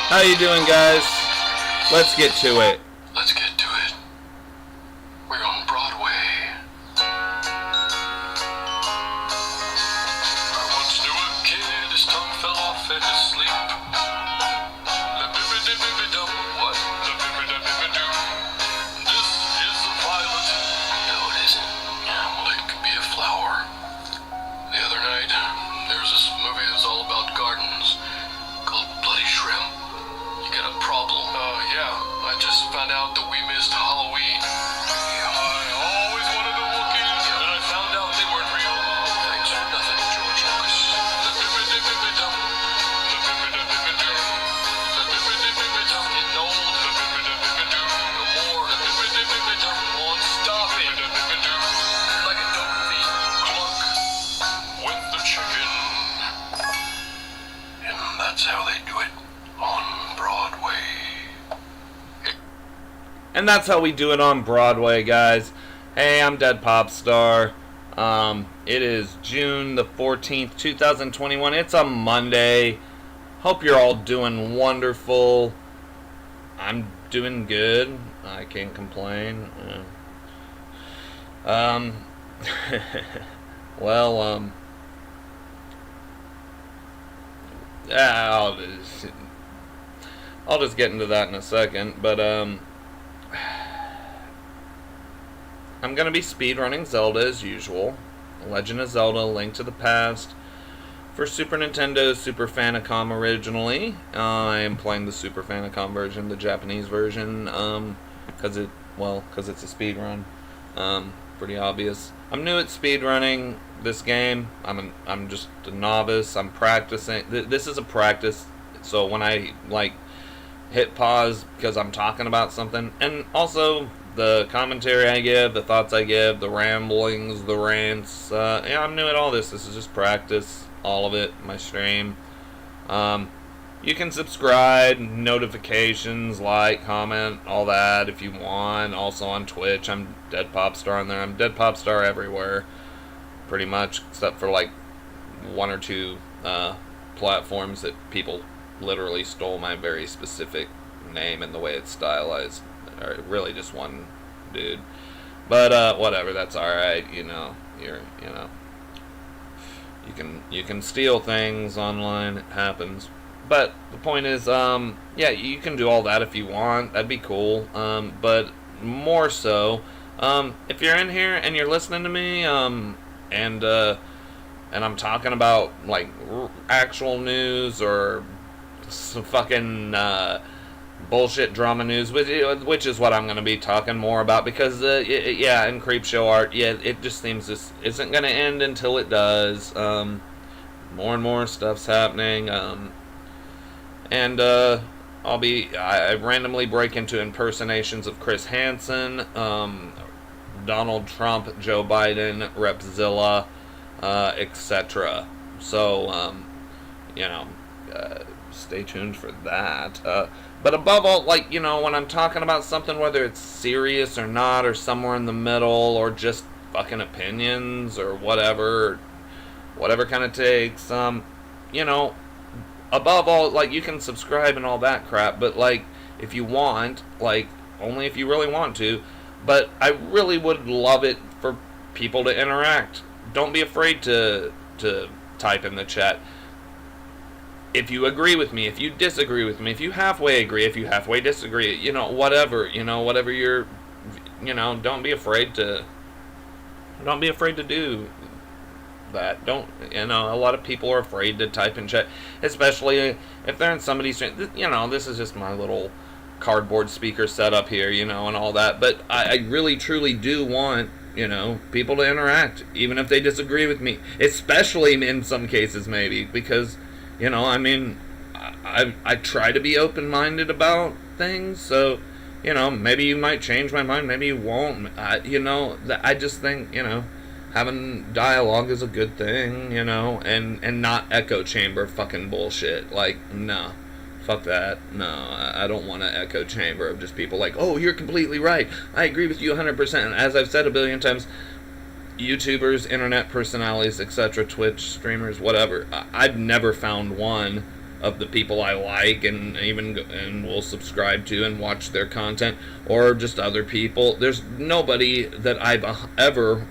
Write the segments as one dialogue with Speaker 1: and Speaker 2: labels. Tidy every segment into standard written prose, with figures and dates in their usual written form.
Speaker 1: How you doing, guys? Let's get to it.
Speaker 2: Let's get to it. We're on Broadway. I once knew a kid, his tongue fell off in his sleep. La-bibba-dibba-dum, what? La-bibba-dibba-doo. This is a violet. No, it isn't. Well, it could be a flower. The other night, there was this movie that was all about gardens called Bloody Shrimp. You got a problem? Yeah. I just found out that we missed Halloween. I always wanted to look in, and I found out they weren't real. Thanks for nothing, George Lucas. La-bibba-dibba-dum. La-bibba-dibba-doo. La-bibba-dibba-dum. Getting old. La-bibba-dibba-doo. No more. La-bibba-dibba-dum. Won't stop it. La-bibba-doo. Like a dog thief. Cluck. With the chicken. And that's how they do it on Broadway.
Speaker 1: And that's how we do it on Broadway, guys. Hey, I'm Dead Pop Star. It is June the 14th, 2021. It's a Monday. Hope you're all doing wonderful. I'm doing good. I can't complain. Well, yeah, I'll just get into that in a second, but I'm going to be speedrunning Zelda as usual. Legend of Zelda, Link to the Past. For Super Nintendo, Super Famicom originally. I am playing the Super Famicom version, the Japanese version, because it's a speedrun. Pretty obvious. I'm new at speedrunning this game. I'm just a novice. I'm practicing. This is a practice, so when I, hit pause because I'm talking about something, and also the commentary I give, the thoughts I give, the ramblings, the rants, I'm new at all this. This is just practice, all of it, my stream. You can subscribe, notifications, like, comment, all that if you want. Also on Twitch, I'm Dead Pop Star on there. I'm Dead Pop Star everywhere, pretty much, except for one or two platforms that people literally stole my very specific name and the way it's stylized. Or really just one dude. But whatever, that's alright, you can steal things online, it happens. But the point is, yeah, you can do all that if you want, that'd be cool. But more so, if you're in here and you're listening to me, and I'm talking about actual news or some fucking bullshit drama news, which is what I'm going to be talking more about, because in Creepshow art, it just seems this isn't going to end until it does. More and more stuff's happening, and I randomly break into impersonations of Chris Hansen, Donald Trump, Joe Biden, Repzilla, etc. So stay tuned for that. But above all, when I'm talking about something, whether it's serious or not, or somewhere in the middle, or just fucking opinions, or whatever kind of takes, above all, you can subscribe and all that crap, but, if you want, only if you really want to, but I really would love it for people to interact. Don't be afraid to type in the chat. If you agree with me, if you disagree with me, if you halfway agree, if you halfway disagree, whatever you're, don't be afraid to do that. A lot of people are afraid to type in chat, especially if they're in somebody's, this is just my little cardboard speaker setup here, and all that, but I really truly do want, people to interact, even if they disagree with me, especially in some cases maybe, because I try to be open-minded about things, so, maybe you might change my mind, maybe you won't, I just think, having dialogue is a good thing, and not echo chamber fucking bullshit, no, fuck that, no, I don't want an echo chamber of just people oh, you're completely right, I agree with you 100%, and as I've said a billion times, YouTubers, internet personalities, etc., Twitch streamers, whatever, I've never found one of the people I like and will subscribe to and watch their content, or just other people. There's nobody that I've ever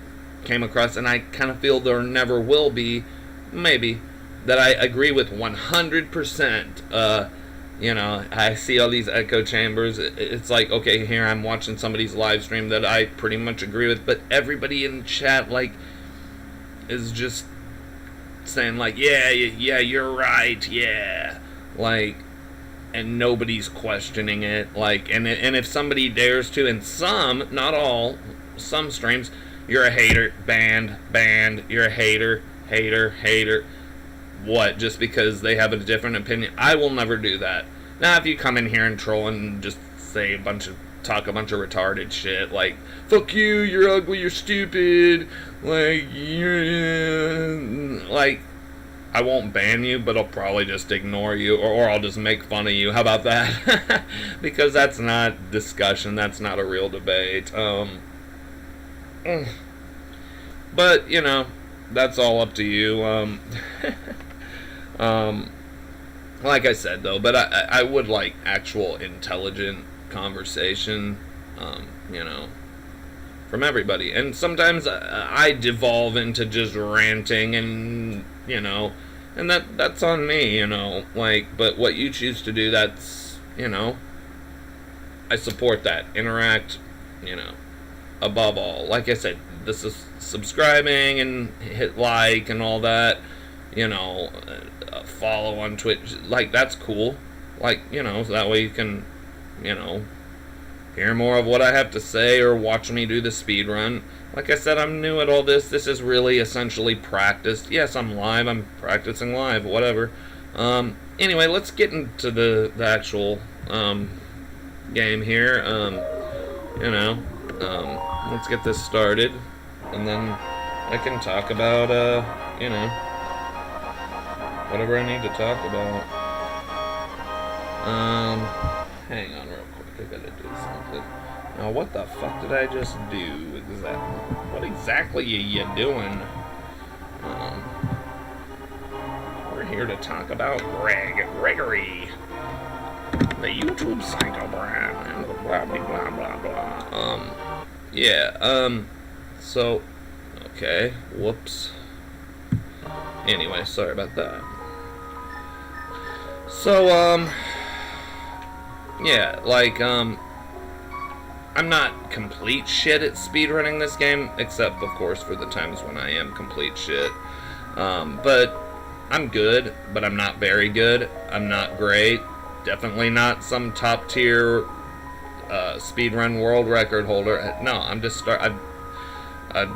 Speaker 1: came across, and I kind of feel there never will be, maybe, that I agree with 100%. I see all these echo chambers. It's like, okay, here I'm watching somebody's live stream that I pretty much agree with, but everybody in chat, like, is just saying, like, yeah, you're right, yeah. Like, and nobody's questioning it. Like, and if somebody dares to, and some, not all, some streams, you're a hater, banned, you're a hater. What, just because they have a different opinion? I will never do that. Now, if you come in here and troll and just talk a bunch of retarded shit, like, fuck you, you're ugly, you're stupid, like, I won't ban you, but I'll probably just ignore you, or I'll just make fun of you. How about that? Because that's not discussion, that's not a real debate. But, that's all up to you. Like I said, though, but I would like actual intelligent conversation, from everybody. And sometimes I devolve into just ranting and, and that's on me, but what you choose to do, that's, I support that. Interact, above all. Like I said, this is subscribing and hit like and all that, follow on Twitch, like, that's cool, like, so that way you can, hear more of what I have to say, or watch me do the speed run. Like I said, I'm new at all this. This is really essentially practice. Yes, I'm live, I'm practicing live, whatever. Anyway, let's get into the actual game here. Let's get this started, and then I can talk about whatever I need to talk about. Hang on real quick, I gotta do something. Now, what the fuck did I just do exactly? What exactly are you doing? We're here to talk about Gregory, the YouTube psycho brand, and blah blah blah blah. So, okay, whoops. Anyway, sorry about that. So, I'm not complete shit at speedrunning this game, except, of course, for the times when I am complete shit. But I'm good, but I'm not very good. I'm not great. Definitely not some top tier speedrun world record holder. No, I'm just I've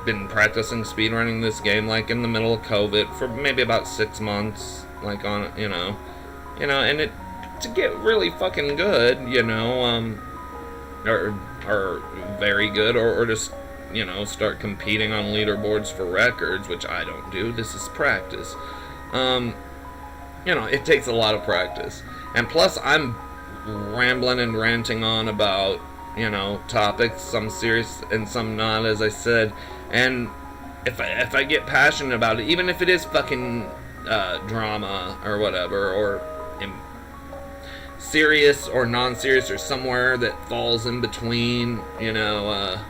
Speaker 1: been practicing speedrunning this game, like, in the middle of COVID for maybe about 6 months, like, on, and it, to get really fucking good, or very good, or just, start competing on leaderboards for records, which I don't do. This is practice. It takes a lot of practice. And plus, I'm rambling and ranting on about, topics, some serious and some not, as I said. And if I get passionate about it, even if it is fucking drama or whatever, or serious or non-serious, or somewhere that falls in between, I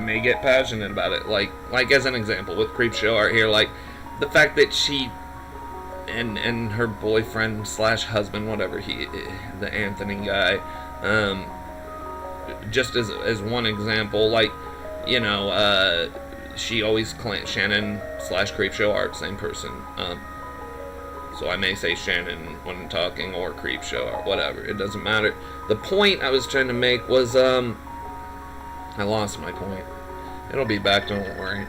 Speaker 1: may get passionate about it. Like as an example, with Creepshow art here, like, the fact that she and her boyfriend / husband, whatever the Anthony guy, just as one example, like, she always claims Shannon / Creepshow art, same person. So I may say Shannon when talking, or Creepshow, or whatever. It doesn't matter. The point I was trying to make was, I lost my point. It'll be back, don't worry.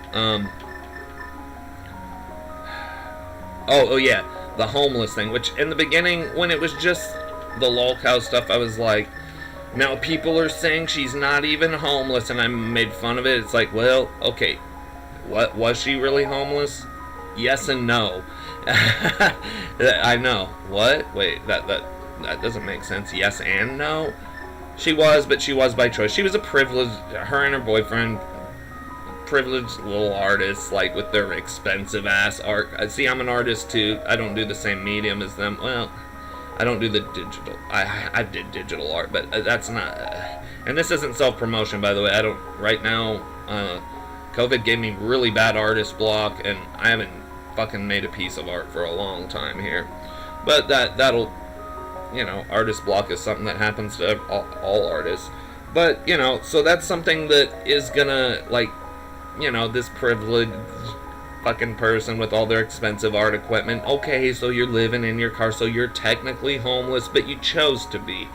Speaker 1: Oh yeah, the homeless thing, which in the beginning, when it was just the lolcow stuff, I was like, now people are saying she's not even homeless, and I made fun of it. It's like, well, okay, what, was she really homeless? Yes and no. I know. What? Wait, that doesn't make sense. Yes and no? She was, but she was by choice. She was a privileged, her and her boyfriend privileged little artists, like, with their expensive ass art. See, I'm an artist too. I don't do the same medium as them. Well, I don't do the digital. I did digital art, but that's not. And this isn't self-promotion, by the way. I don't. Right now, COVID gave me really bad artist block, and I haven't fucking made a piece of art for a long time here. But that'll, artist block is something that happens to all artists. But, so that's something that is gonna, like, this privileged fucking person with all their expensive art equipment. Okay, so you're living in your car, so you're technically homeless, but you chose to be.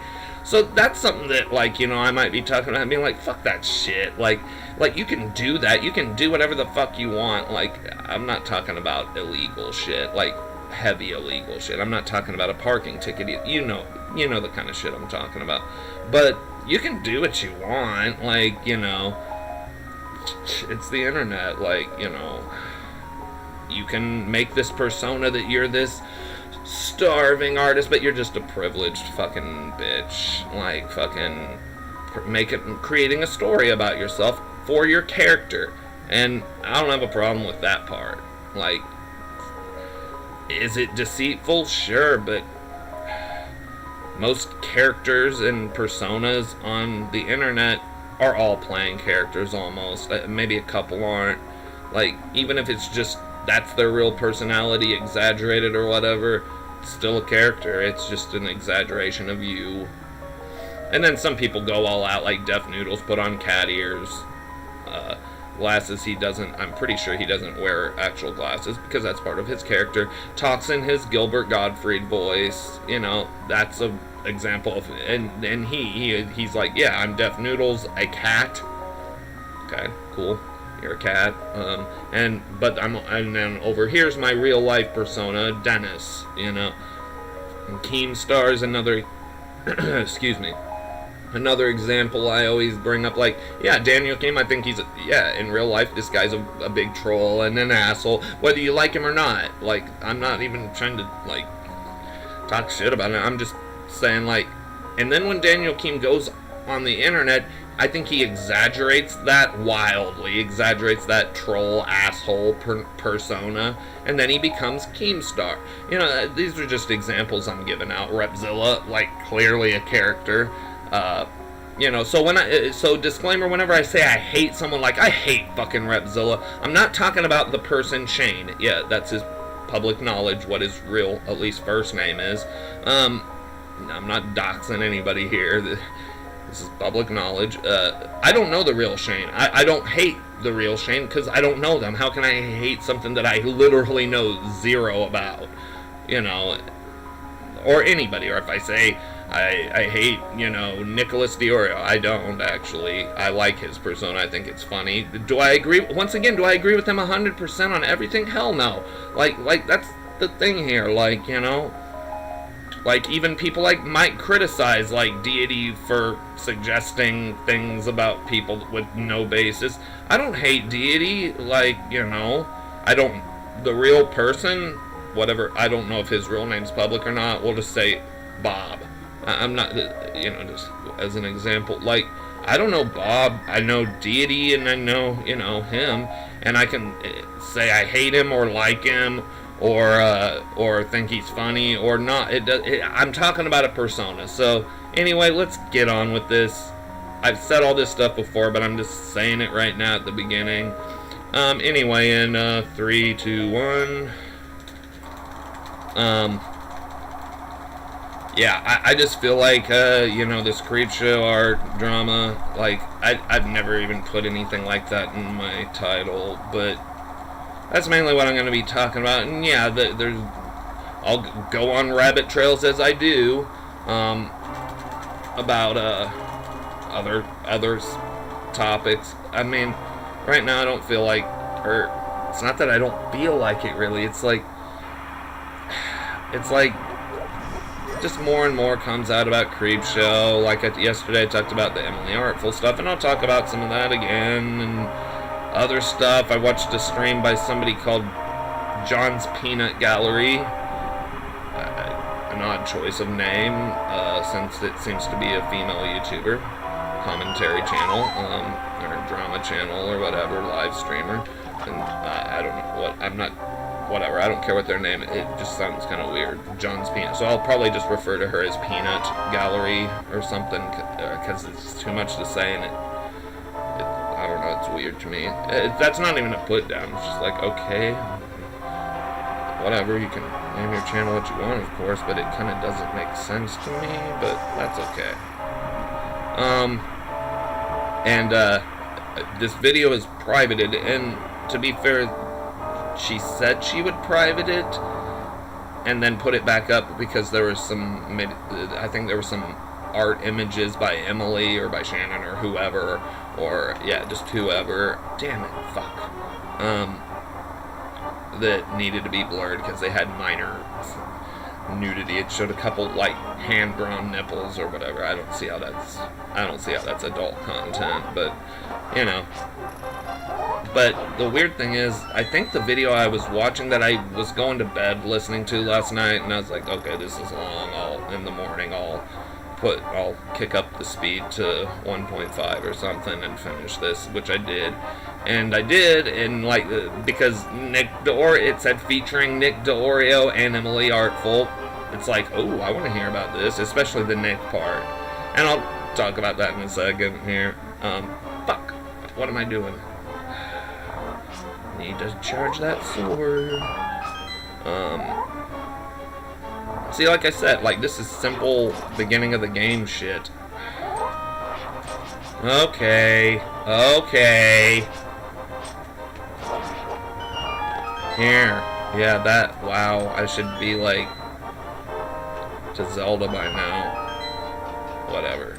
Speaker 1: So that's something that, like, I might be talking about, being like, fuck that shit. Like, you can do that. You can do whatever the fuck you want. Like, I'm not talking about illegal shit, like, heavy illegal shit. I'm not talking about a parking ticket. You know the kind of shit I'm talking about. But you can do what you want. Like, it's the internet. Like, you can make this persona that you're this starving artist, but you're just a privileged fucking bitch. Like, fucking creating a story about yourself for your character. And I don't have a problem with that part. Like, is it deceitful? Sure, but most characters and personas on the internet are all playing characters almost. Maybe a couple aren't. Like, even if it's just that's their real personality exaggerated or whatever, it's still a character. It's just an exaggeration of you. And then some people go all out, like Deaf Noodles, put on cat ears, glasses. I'm pretty sure he doesn't wear actual glasses because that's part of his character. Talks in his Gilbert Gottfried voice. That's a example of, and he's like, yeah, I'm Deaf Noodles, a cat. Okay, cool. You're a cat. And then over here's my real life persona, Dennis. And Keemstar is another. Excuse me. Another example I always bring up, like, yeah, Daniel Keem, I think in real life, this guy's a big troll and an asshole, whether you like him or not. Like, I'm not even trying to, like, talk shit about it. I'm just saying, like, and then when Daniel Keem goes on the internet, I think he exaggerates that wildly, exaggerates that troll asshole persona, and then he becomes Keemstar. These are just examples I'm giving out. Repzilla, like, clearly a character. So disclaimer, whenever I say I hate someone, like, I hate fucking Repzilla, I'm not talking about the person Shane. Yeah, that's his public knowledge, what his real, at least first name is. I'm not doxing anybody here. This is public knowledge. I don't know the real Shane. I don't hate the real Shane because I don't know them. How can I hate something that I literally know zero about? Or anybody. Or if I say I hate, Nicholas Diorio, I don't actually. I like his persona. I think it's funny. Do I agree? Once again, do I agree with him 100% on everything? Hell no. Like that's the thing here. Like, like, even people might criticize, like, Deity for suggesting things about people with no basis. I don't hate Deity. Like, I don't. The real person, whatever. I don't know if his real name's public or not. We'll just say Bob. I'm not, just as an example, like, I don't know Bob, I know Deity, and I know, him, and I can say I hate him, or like him, or think he's funny, or not. I'm talking about a persona. So, anyway, let's get on with this. I've said all this stuff before, but I'm just saying it right now at the beginning. Anyway, in 3, 2, 1, yeah, I just feel like, this Creepshow art drama, like, I've never even put anything like that in my title, but that's mainly what I'm going to be talking about. And yeah, I'll go on rabbit trails as I do, about, other topics. I mean, right now I don't feel like, or it's not that I don't feel like it really, it's like, just more and more comes out about Creepshow. Like yesterday I talked about the Emily Artful stuff, and I'll talk about some of that again, and other stuff. I watched a stream by somebody called John's Peanut Gallery. An odd choice of name, since it seems to be a female YouTuber. commentary channel, or drama channel, or whatever, live streamer. And I don't know what, I'm not, whatever, I don't care what their name, it just sounds kind of weird. John's Peanut. So I'll probably just refer to her as Peanut Gallery or something, because it's too much to say, and I don't know, it's weird to me. That's not even a put down, it's just like, okay, whatever, you can name your channel what you want, of course, but it kind of doesn't make sense to me, but that's okay. This video is privated, and to be fair, she said she would private it and then put it back up because there was some, maybe, I think there were some art images by Emily or by Shannon or whoever, or yeah, just whoever, damn it, fuck, that needed to be blurred because they had minor nudity. It showed a couple like hand-drawn nipples or whatever. I don't see how that's adult content, but you know. But the weird thing is, I think the video I was watching that I was going to bed listening to last night, and I was like, okay, this is long. In the morning I'll kick up the speed to 1.5 or something and finish this, which I did. And I did, and like, because it said featuring Nick DeOrio and Emily Artful. It's like, oh, I want to hear about this, especially the Nick part. And I'll talk about that in a second here. Fuck. What am I doing? Need to charge that sword. See, like I said, like, this is simple beginning of the game shit. Okay. Here. Yeah, that, wow, I should be, like, to Zelda by now. Whatever.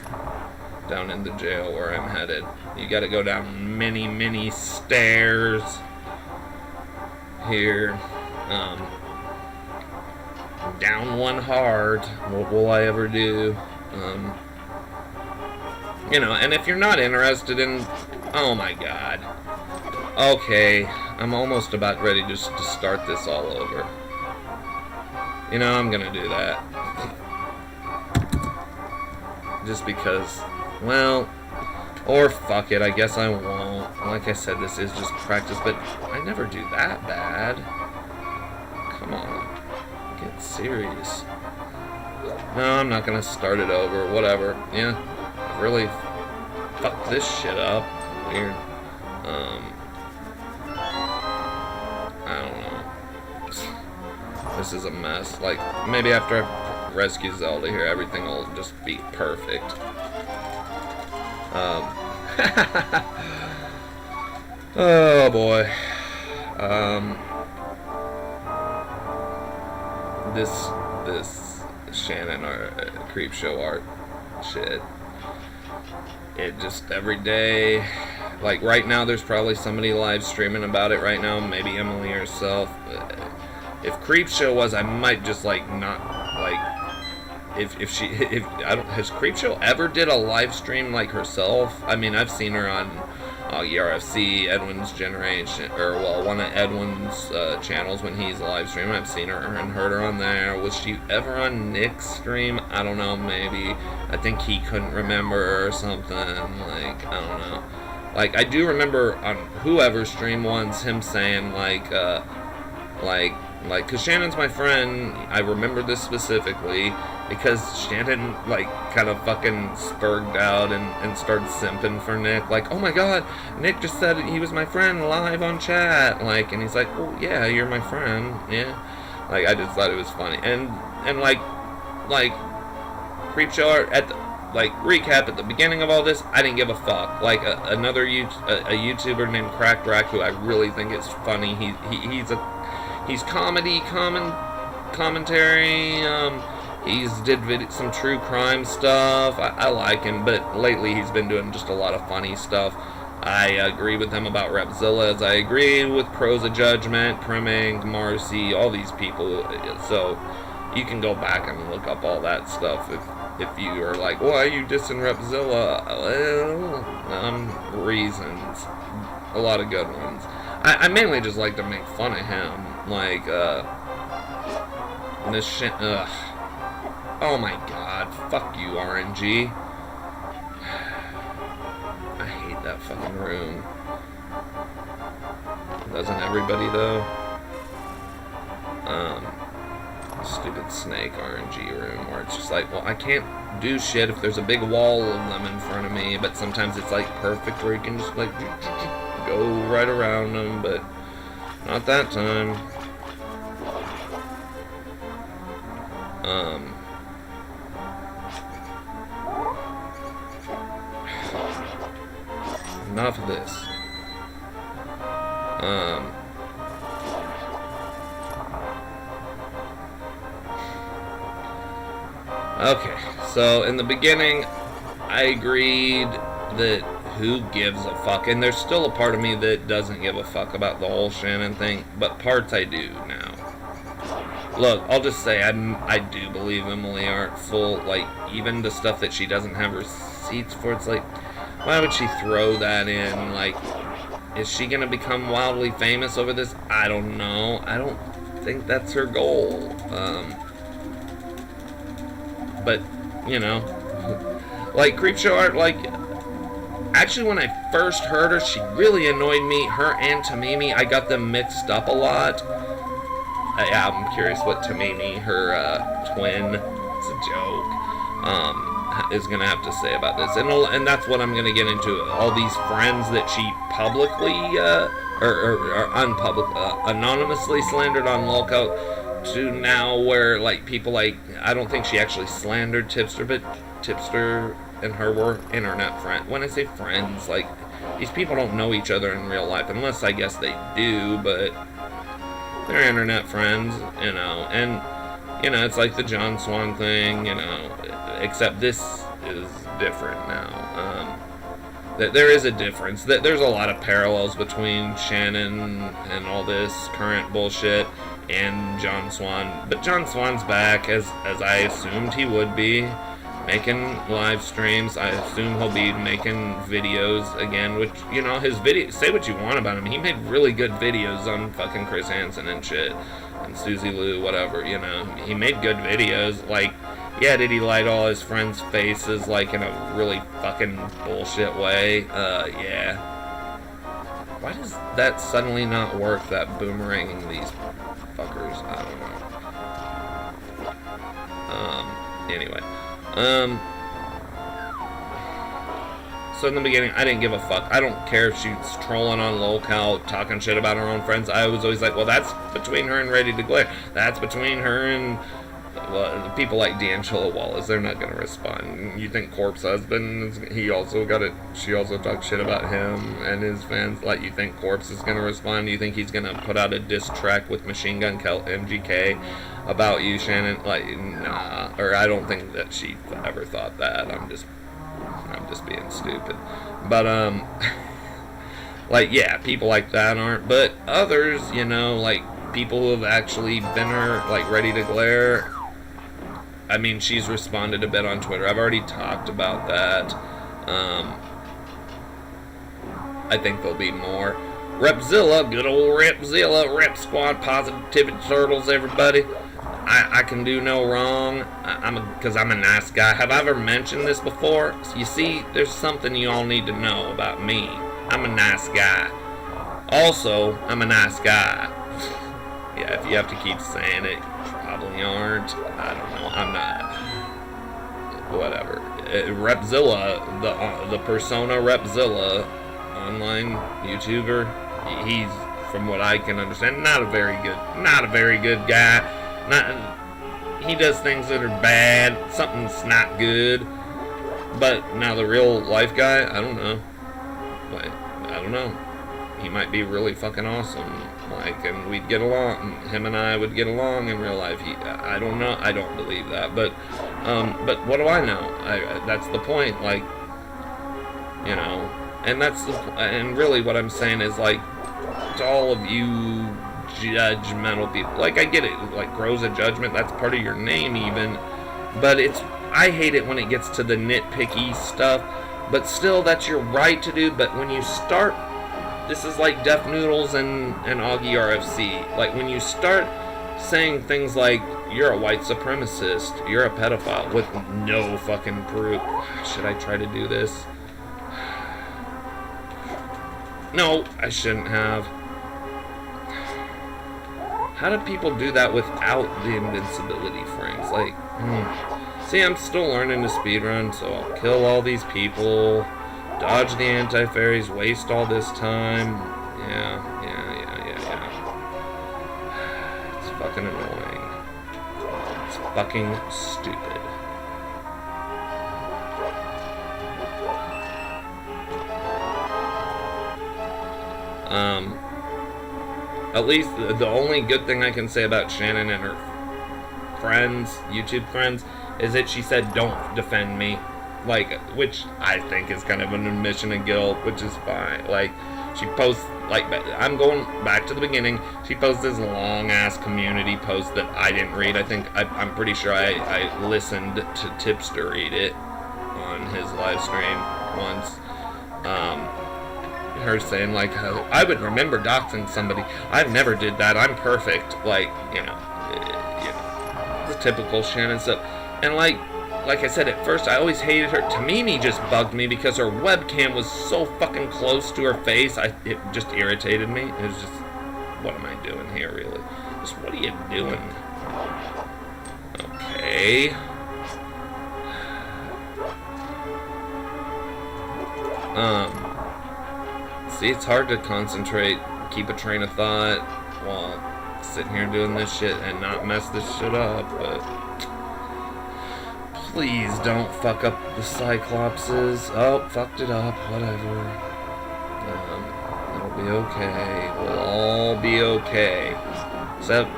Speaker 1: Down in the jail where I'm headed. You gotta go down many stairs. Here. Down one hard. What will I ever do? You know, and if you're not interested in... Oh my god. Okay, I'm almost about ready just to start this all over. You know, I'm gonna do that. Just because, well, or fuck it, I guess I won't. Like I said, this is just practice, but I never do that bad. Come on, get serious. No, I'm not gonna start it over, whatever. Yeah, I really fucked this shit up. Weird. I don't know. This is a mess. Like, maybe after I rescue Zelda here, everything will just be perfect. Oh boy. This Shannon or Creepshow art shit. It just every day, like right now, there's probably somebody live streaming about it right now. Maybe Emily herself. If Creepshow was, I might just like not like. If I don't, has Creepshow ever did a live stream like herself? I mean, I've seen her on ERFC, Edwin's Generation, or well, one of Edwin's channels when he's live streaming. I've seen her and heard her on there. Was she ever on Nick's stream? I don't know, maybe. I think he couldn't remember or something. Like, I don't know. Like, I do remember on whoever's stream once him saying like, cause Shannon's my friend. I remember this specifically because Shannon, like, kind of fucking spurged out and started simping for Nick. Like, oh my god, Nick just said he was my friend live on chat. Like, and he's like, well, yeah, you're my friend. Yeah. Like, I just thought it was funny. And like, Creepshow at the, like, recap at the beginning of all this, I didn't give a fuck. Like, another a YouTuber named Cracked Rack, who I really think is funny. He's commentary. He's did some true crime stuff. I like him, but lately he's been doing just a lot of funny stuff. I agree with him about Repzilla, as I agree with Crows of Judgment, Primming, Marcy, all these people. So you can go back and look up all that stuff if you are like, why are you dissing Repzilla? Well, reasons. A lot of good ones. I mainly just like to make fun of him. Like, this shit, oh my god, fuck you, RNG. that fucking room. Doesn't everybody, though? Stupid snake RNG room where it's just like, well, I can't do shit if there's a big wall of them in front of me, but sometimes it's like perfect where you can just like go right around them, but not that time. Enough of this. Okay, so in the beginning, I agreed that who gives a fuck, and there's still a part of me that doesn't give a fuck about the whole Shannon thing, but parts I do now. Look, I'll just say I do believe Emily Artful, like, even the stuff that she doesn't have receipts for, it's like, why would she throw that in? Like, is she gonna become wildly famous over this? I don't know. I don't think that's her goal. But, you know, like, Creepshow art, like, actually, when I first heard her, she really annoyed me. Her and Tamimi, I got them mixed up a lot. Yeah, I'm curious what Tamimi, her twin, it's a joke, is gonna have to say about this. And that's what I'm gonna get into. All these friends that she publicly, or anonymously slandered on Lolcout, to now where, like, people like, I don't think she actually slandered Tipster, but Tipster and her were internet friends. When I say friends, like, these people don't know each other in real life, unless I guess they do, but they're internet friends, you know, and, you know, it's like the John Swan thing, you know, except this is different now. There is a difference. There's a lot of parallels between Shannon and all this current bullshit and John Swan, but John Swan's back, as I assumed he would be, making live streams. I assume he'll be making videos again, which, you know, his video, say what you want about him, he made really good videos on fucking Chris Hansen and shit, and Susie Lou, whatever, you know, he made good videos. Like, yeah, did he light all his friends' faces, like, in a really fucking bullshit way? Yeah. Why does that suddenly not work, that boomeranging these fuckers? I don't know. Anyway. So in the beginning, I didn't give a fuck. I don't care if she's trolling on Lolcout, talking shit about her own friends. I was always like, well, that's between her and Ready to Glare. That's between her and, well, people like D'Angelo Wallace. They're not gonna respond. You think Corpse Husband, she also talked shit about him and his fans. Like, you think Corpse is gonna respond? You think he's gonna put out a diss track with Machine Gun Kelly, MGK, about you, Shannon? Like, nah. Or I don't think that she ever thought that. I'm just being stupid. But, like, yeah, people like that aren't. But others, you know, like, people who have actually been her, like, Ready to Glare, I mean, she's responded a bit on Twitter. I've already talked about that. I think there'll be more. Repzilla, good old Repzilla, Rep Squad, Positivity Turtles, everybody. I can do no wrong, because I'm a nice guy. Have I ever mentioned this before? You see, there's something you all need to know about me. I'm a nice guy. Also, I'm a nice guy. Yeah, if you have to keep saying it, you probably aren't. I don't know. I'm not. Whatever. Repzilla, the persona Repzilla, online YouTuber, he's, from what I can understand, not a very good guy. He does things that are bad. Something's not good. But now the real life guy, I don't know. Like, I don't know. He might be really fucking awesome. Like, and we'd get along. Him and I would get along in real life. I don't know. I don't believe that. But what do I know? That's the point. Like, you know, and really what I'm saying is, like, to all of you judgmental people, like, I get it, like, grows a judgment, that's part of your name even, but I hate it when it gets to the nitpicky stuff, but still, that's your right to do. But when you start, this is like Def Noodles and Augie RFC, like, when you start saying things like, you're a white supremacist, you're a pedophile, with no fucking proof. Should I try to do this? No, I shouldn't have. How do people do that without the invincibility frames? Like, See, I'm still learning to speedrun, so I'll kill all these people, dodge the anti-fairies, waste all this time. Yeah. It's fucking annoying. It's fucking stupid. At least the only good thing I can say about Shannon and her friends, YouTube friends, is that she said, don't defend me. Like, which I think is kind of an admission of guilt, which is fine. Like, she posts, like, I'm going back to the beginning. She posts this long-ass community post that I didn't read. I'm pretty sure I listened to Tipster read it on his live stream once. Her saying, like, I would remember doxing somebody. I've never did that. I'm perfect. Like, the typical Shannon stuff. And like I said, at first I always hated her. Tamimi just bugged me because her webcam was so fucking close to her face. It just irritated me. It was just, what am I doing here, really? Just, what are you doing? Okay. See, it's hard to concentrate, keep a train of thought while sitting here doing this shit and not mess this shit up, but please don't fuck up the Cyclopses. Oh, fucked it up, whatever. It'll be okay. We'll all be okay. Except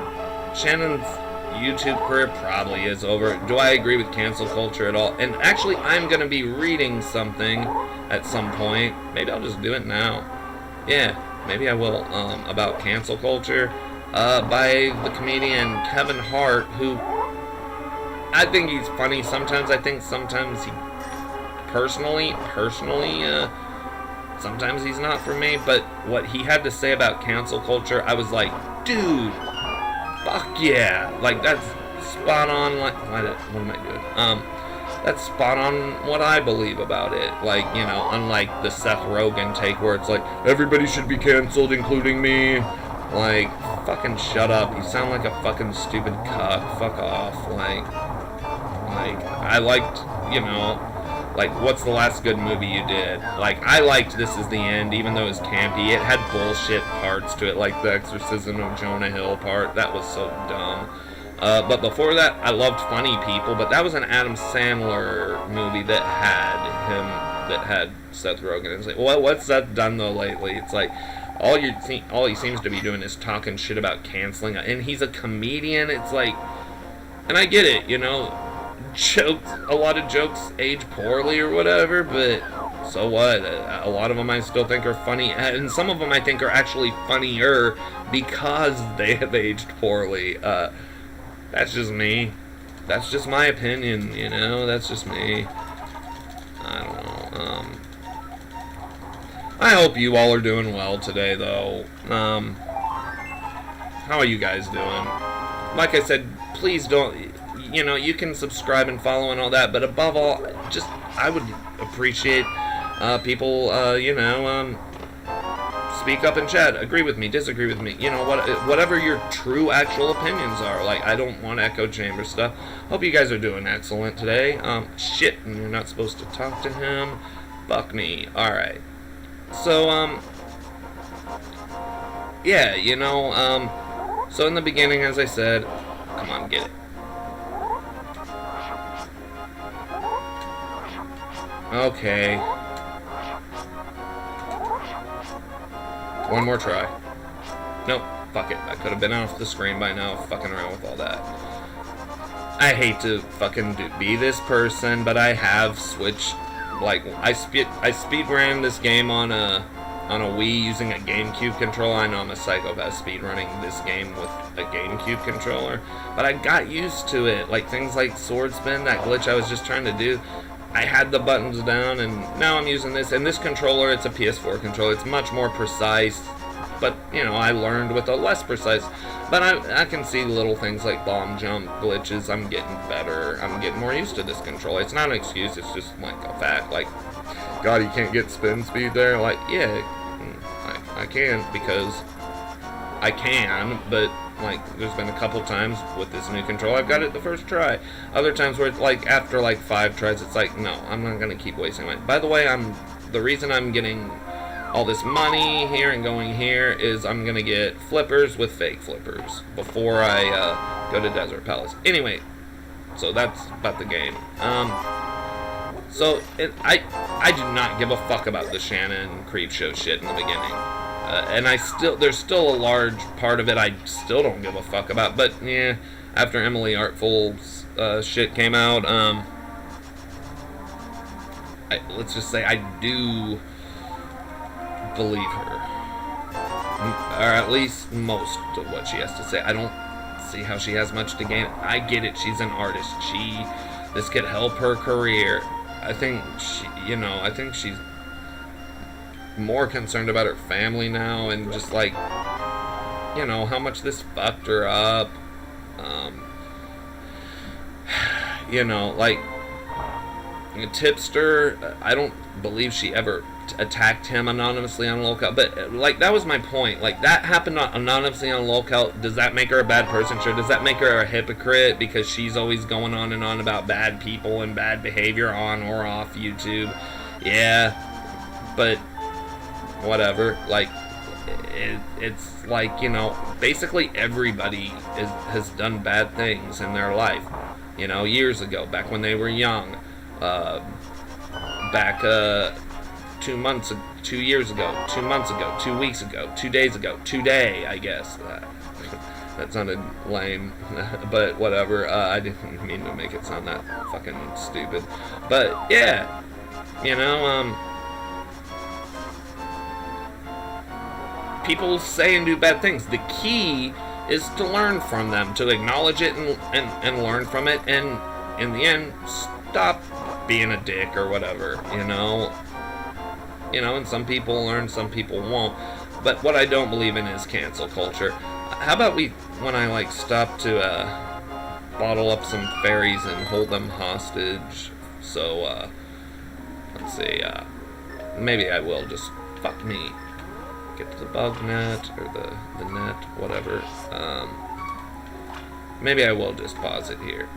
Speaker 1: Shannon's YouTube career probably is over. Do I agree with cancel culture at all? And actually, I'm going to be reading something at some point. Maybe I'll just do it now. Yeah, maybe I will. About cancel culture. By the comedian Kevin Hart, who I think he's funny sometimes. I think sometimes he personally, sometimes he's not for me. But what he had to say about cancel culture, I was like, dude, fuck yeah. Like, that's spot on. Like, what am I doing? That's spot on what I believe about it. Like, unlike the Seth Rogen take where it's like, everybody should be canceled, including me. Like, fucking shut up. You sound like a fucking stupid cuck. Fuck off. Like, I liked, like, what's the last good movie you did? Like, I liked This Is the End, even though it was campy. It had bullshit parts to it, like the Exorcism of Jonah Hill part. That was so dumb. But before that, I loved Funny People, but that was an Adam Sandler movie that had Seth Rogen. It's like, what's Seth done though lately? It's like, all he seems to be doing is talking shit about canceling, and he's a comedian. It's like, and I get it, jokes, a lot of jokes age poorly or whatever, but so what? A lot of them I still think are funny, and some of them I think are actually funnier because they have aged poorly. That's just me. That's just my opinion, that's just me. I don't know. I hope you all are doing well today, though. How are you guys doing? Like I said, please don't, you can subscribe and follow and all that, but above all, just, I would appreciate people, speak up in chat, agree with me, disagree with me, whatever your true actual opinions are. Like, I don't want echo chamber stuff. Hope you guys are doing excellent today. Shit, and you're not supposed to talk to him. Fuck me. Alright. So, yeah, so in the beginning, as I said, come on, get it. Okay. One more try. Nope, fuck it. I could have been off the screen by now, fucking around with all that. I hate to fucking be this person, but I have switched. Like, I speedran this game on a Wii using a GameCube controller. I know I'm a psychopath speedrunning this game with a GameCube controller, but I got used to it. Like, things like sword spin, that glitch I was just trying to do, I had the buttons down, and now I'm using this. And this controller, it's a PS4 controller. It's much more precise, but, I learned with a less precise. But I can see little things like bomb jump glitches. I'm getting better. I'm getting more used to this controller. It's not an excuse. It's just, like, a fact. Like, God, you can't get spin speed there? Like, yeah, I I can't because I can, but like there's been a couple times with this new control I've got it the first try. Other times where it's like after like 5 tries it's like, no, I'm not gonna keep wasting my. By the way, the reason I'm getting all this money here and going here is I'm gonna get flippers with fake flippers before I go to Desert Palace. Anyway, so that's about the game. So I do not give a fuck about the Shannon Creepshow shit in the beginning. And there's still a large part of it I still don't give a fuck about. But yeah, after Emily Artful's shit came out, let's just say I do believe her, or at least most of what she has to say. I don't see how she has much to gain. I get it. She's an artist. This could help her career. I think she's more concerned about her family now and just like, how much this fucked her up. Like a tipster, I don't believe she ever attacked him anonymously on Lookout, but like that was my point. Like that happened anonymously on Lookout. Does that make her a bad person? Sure. Does that make her a hypocrite because she's always going on and on about bad people and bad behavior on or off YouTube? Yeah, but whatever. Like it's like, basically everybody has done bad things in their life, years ago, back when they were young, back 2 months, 2 years ago, 2 months ago, 2 weeks ago, 2 days ago, today, I guess. That sounded lame, but whatever. I didn't mean to make it sound that fucking stupid. But yeah, people say and do bad things. The key is to learn from them, to acknowledge it and learn from it, and in the end, stop being a dick or whatever, and some people learn, some people won't. But what I don't believe in is cancel culture. How about when I stop to bottle up some fairies and hold them hostage? So let's see, maybe I will just fuck me. Get to the bug net or the net, whatever. Maybe I will just pause it here.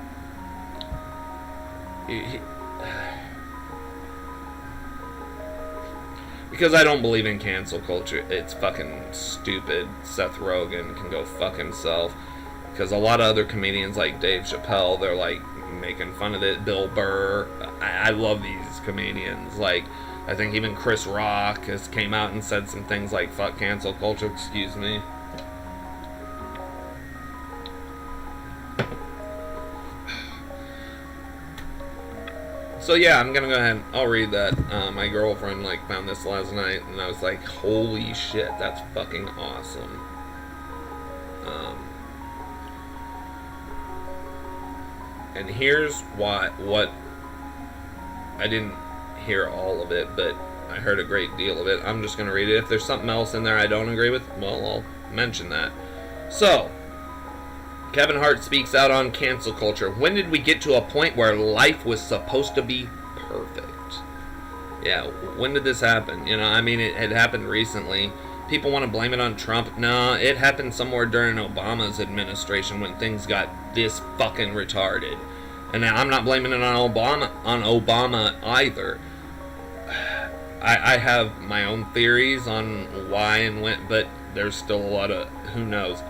Speaker 1: Because I don't believe in cancel culture. It's fucking stupid. Seth Rogen can go fuck himself. Because a lot of other comedians like Dave Chappelle, they're like making fun of it. Bill Burr. I love these comedians. Like, I think even Chris Rock has came out and said some things like fuck cancel culture, excuse me. So yeah, I'm gonna go ahead, I'll read that. My girlfriend found this last night and I was like, holy shit, that's fucking awesome. And here's what I didn't hear all of it, but I heard a great deal of it. I'm just going to read it. If there's something else in there I don't agree with, well, I'll mention that. So, Kevin Hart speaks out on cancel culture. When did we get to a point where life was supposed to be perfect? Yeah, when did this happen? It had happened recently. People want to blame it on Trump. No, it happened somewhere during Obama's administration when things got this fucking retarded. And now I'm not blaming it on Obama either. I have my own theories on why and when, but there's still a lot of who knows.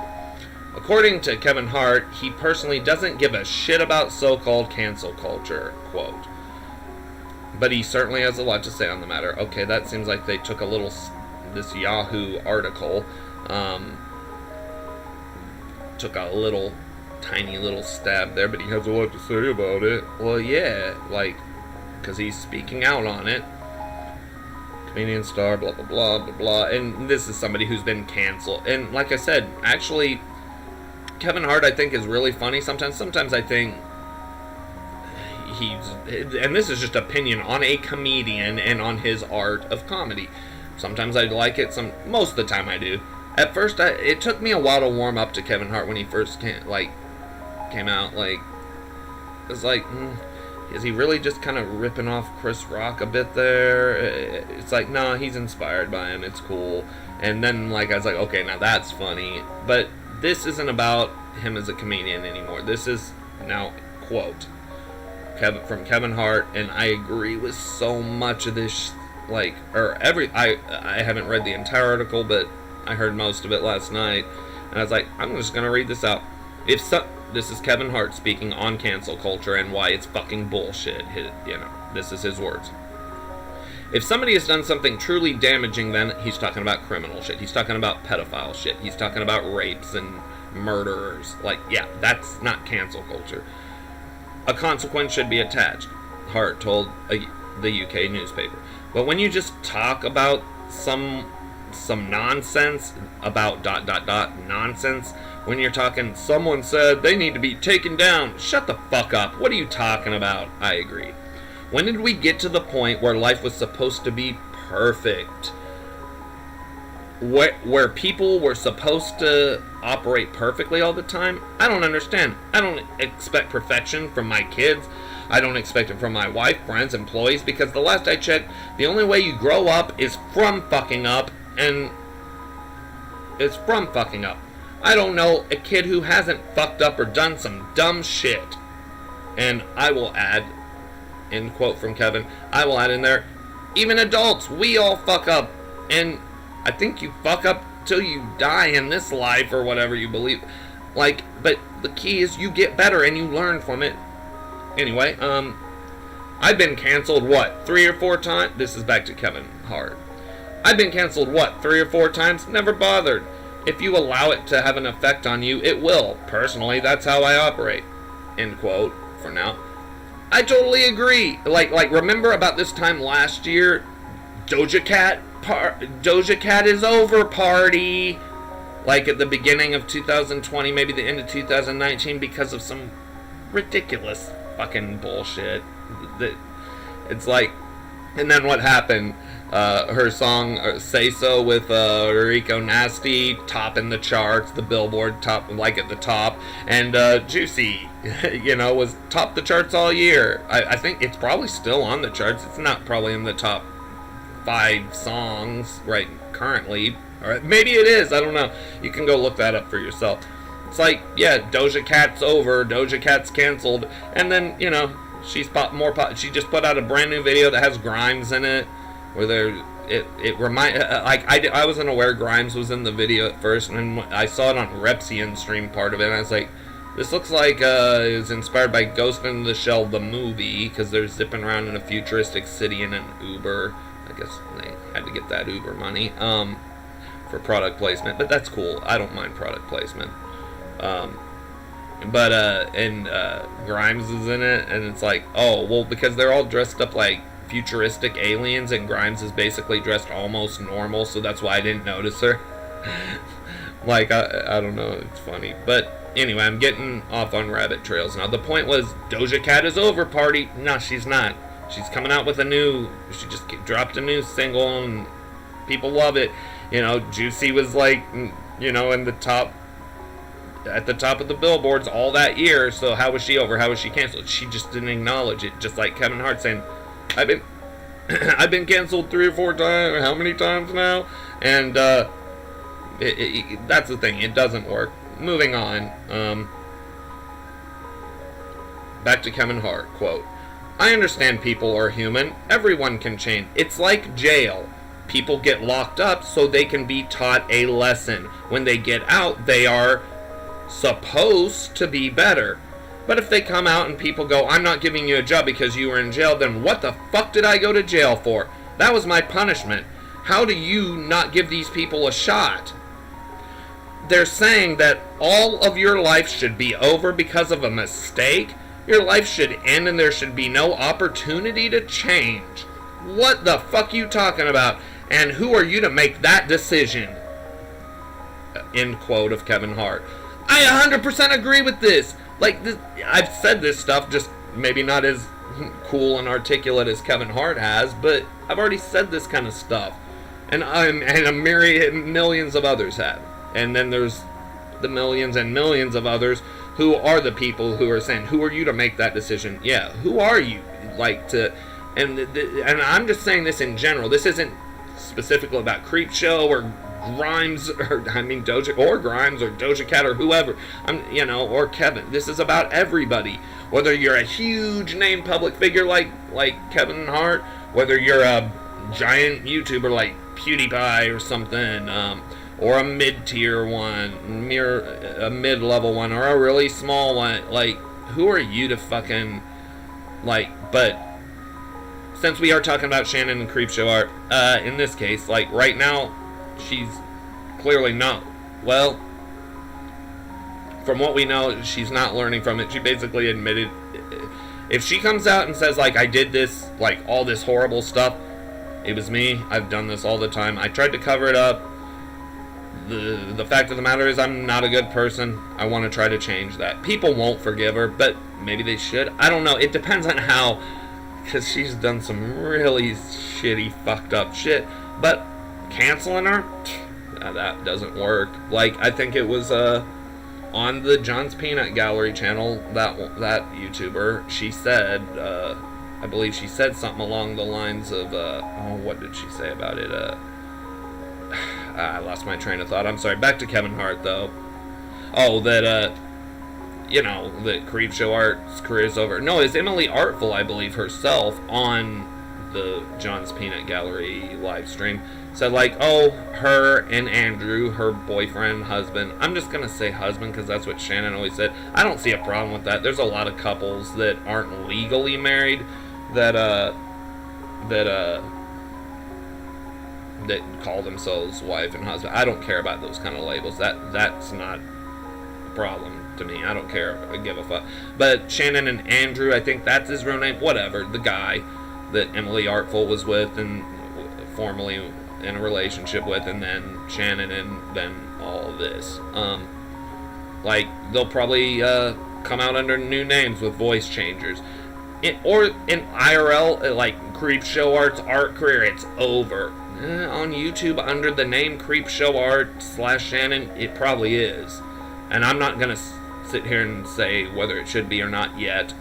Speaker 1: According to Kevin Hart, he personally doesn't give a shit about so-called cancel culture, quote. But he certainly has a lot to say on the matter. Okay, that seems like they took this Yahoo article, took a tiny little stab there, but he has a lot to say about it. Well, yeah, because he's speaking out on it. Comedian star, blah, blah, blah, blah, blah. And this is somebody who's been canceled. And like I said, actually, Kevin Hart, I think, is really funny sometimes. Sometimes I think and this is just opinion on a comedian and on his art of comedy. Sometimes I like it, most of the time I do. At first, it took me a while to warm up to Kevin Hart when he first came out. It's like, is he really just kind of ripping off Chris Rock a bit there? It's like, no, he's inspired by him. It's cool. And then, like, I was like, okay, now that's funny. But this isn't about him as a comedian anymore. This is now, quote, from Kevin Hart, and I agree with so much of this, like, I haven't read the entire article, but I heard most of it last night, and I was like, I'm just gonna read this out. This is Kevin Hart speaking on cancel culture and why it's fucking bullshit. This is his words. If somebody has done something truly damaging, then he's talking about criminal shit. He's talking about pedophile shit. He's talking about rapes and murderers. Like, yeah, that's not cancel culture. A consequence should be attached, Hart told the UK newspaper. But when you just talk about some nonsense about ... nonsense, when you're talking, someone said they need to be taken down. Shut the fuck up. What are you talking about? I agree. When did we get to the point where life was supposed to be perfect? Where people were supposed to operate perfectly all the time? I don't understand. I don't expect perfection from my kids. I don't expect it from my wife, friends, employees, because the last I checked, the only way you grow up is from fucking up, and it's from fucking up. I don't know a kid who hasn't fucked up or done some dumb shit. And I will add, end quote from Kevin, I will add in there, even adults, we all fuck up. And I think you fuck up till you die in this life or whatever you believe. Like, but the key is you get better and you learn from it. Anyway, I've been canceled, 3 or 4 times? This is back to Kevin Hart. I've been canceled, 3 or 4 times? Never bothered. If you allow it to have an effect on you, it will. Personally, that's how I operate. End quote, for now. I totally agree. Like remember about this time last year? Doja Cat is over party. Like at the beginning of 2020, maybe the end of 2019, because of some ridiculous fucking bullshit. It's like, and then what happened? Her song Say So with Rico Nasty topping the charts, the Billboard top, like at the top, and Juicy, was top the charts all year. I think it's probably still on the charts. It's not probably in the top 5 songs right currently, or maybe it is. I don't know. You can go look that up for yourself. It's like, yeah, Doja Cat's over, Doja Cat's canceled, and then she's she just put out a brand new video that has Grimes in it. Where I wasn't aware Grimes was in the video at first, and I saw it on Repsian stream part of it, and I was like, this looks like it was inspired by Ghost in the Shell, the movie, because they're zipping around in a futuristic city in an Uber. I guess they had to get that Uber money for product placement, but that's cool. I don't mind product placement. Grimes is in it, and it's like, oh, well, because they're all dressed up like futuristic aliens, and Grimes is basically dressed almost normal, so that's why I didn't notice her. Like, I don't know, it's funny. But anyway, I'm getting off on rabbit trails now. The point was, Doja Cat is over party. No, she's not. She's coming out with she just dropped a new single, and people love it. Juicy was like, in the top, at the top of the billboards all that year, so how was she over? How was she canceled? She just didn't acknowledge it, just like Kevin Hart saying, I've been canceled 3 or 4 times, how many times now? And that's the thing, it doesn't work. Moving on, back to Kevin Hart, quote, I understand people are human, everyone can change. It's like jail. People get locked up so they can be taught a lesson. When they get out, they are supposed to be better. But if they come out and people go, I'm not giving you a job because you were in jail, then what the fuck did I go to jail for? That was my punishment. How do you not give these people a shot? They're saying that all of your life should be over because of a mistake. Your life should end and there should be no opportunity to change. What the fuck you talking about? And who are you to make that decision? End quote of Kevin Hart. I 100% agree with this. Like, I've said this stuff, just maybe not as cool and articulate as Kevin Hart has, but I've already said this kind of stuff. And a myriad, millions of others have. And then there's the millions and millions of others who are the people who are saying, who are you to make that decision? Yeah, who are you? Like, to, and I'm just saying this in general. This isn't specifically about Creepshow or Grimes, or Doja, or Grimes, or Doja Cat, or whoever. Or Kevin. This is about everybody. Whether you're a huge name public figure like Kevin Hart, whether you're a giant YouTuber like PewDiePie or something, or a mid-tier one, a mid-level one, or a really small one. Like, who are you to fucking, like, but since we are talking about Shannon and Creepshow art, in this case, like, right now, she's clearly not, well, from what we know, she's not learning from it. She basically admitted, if she comes out and says, like, I did this, like, all this horrible stuff, it was me, I've done this all the time, I tried to cover it up, the fact of the matter is I'm not a good person. I want to try to change that. People won't forgive her, but maybe they should. I don't know. It depends on how, because she's done some really shitty, fucked up shit. But canceling her, that doesn't work. Like, I think it was on the John's Peanut Gallery channel, that YouTuber, she said, I believe she said something along the lines of, what did she say about it? I lost my train of thought. I'm sorry. Back to Kevin Hart, though. Oh, that, that Creepshow Art's career is over. No, it's Emily Artful, I believe, herself, on the John's Peanut Gallery live stream, said, like, oh, her and Andrew, her boyfriend, husband, I'm just going to say husband because that's what Shannon always said. I don't see a problem with that. There's a lot of couples that aren't legally married that call themselves wife and husband. I don't care about those kind of labels. That's not a problem to me. I don't care. I give a fuck. But Shannon and Andrew, I think that's his real name. Whatever. The guy that Emily Artful was with and formerly in a relationship with, and then Shannon, and then all of this. Like, they'll probably come out under new names with voice changers. Or in IRL, like Creepshow Art's art career, it's over. On YouTube, under the name Creepshow Art / Shannon, it probably is. And I'm not going to sit here and say whether it should be or not yet.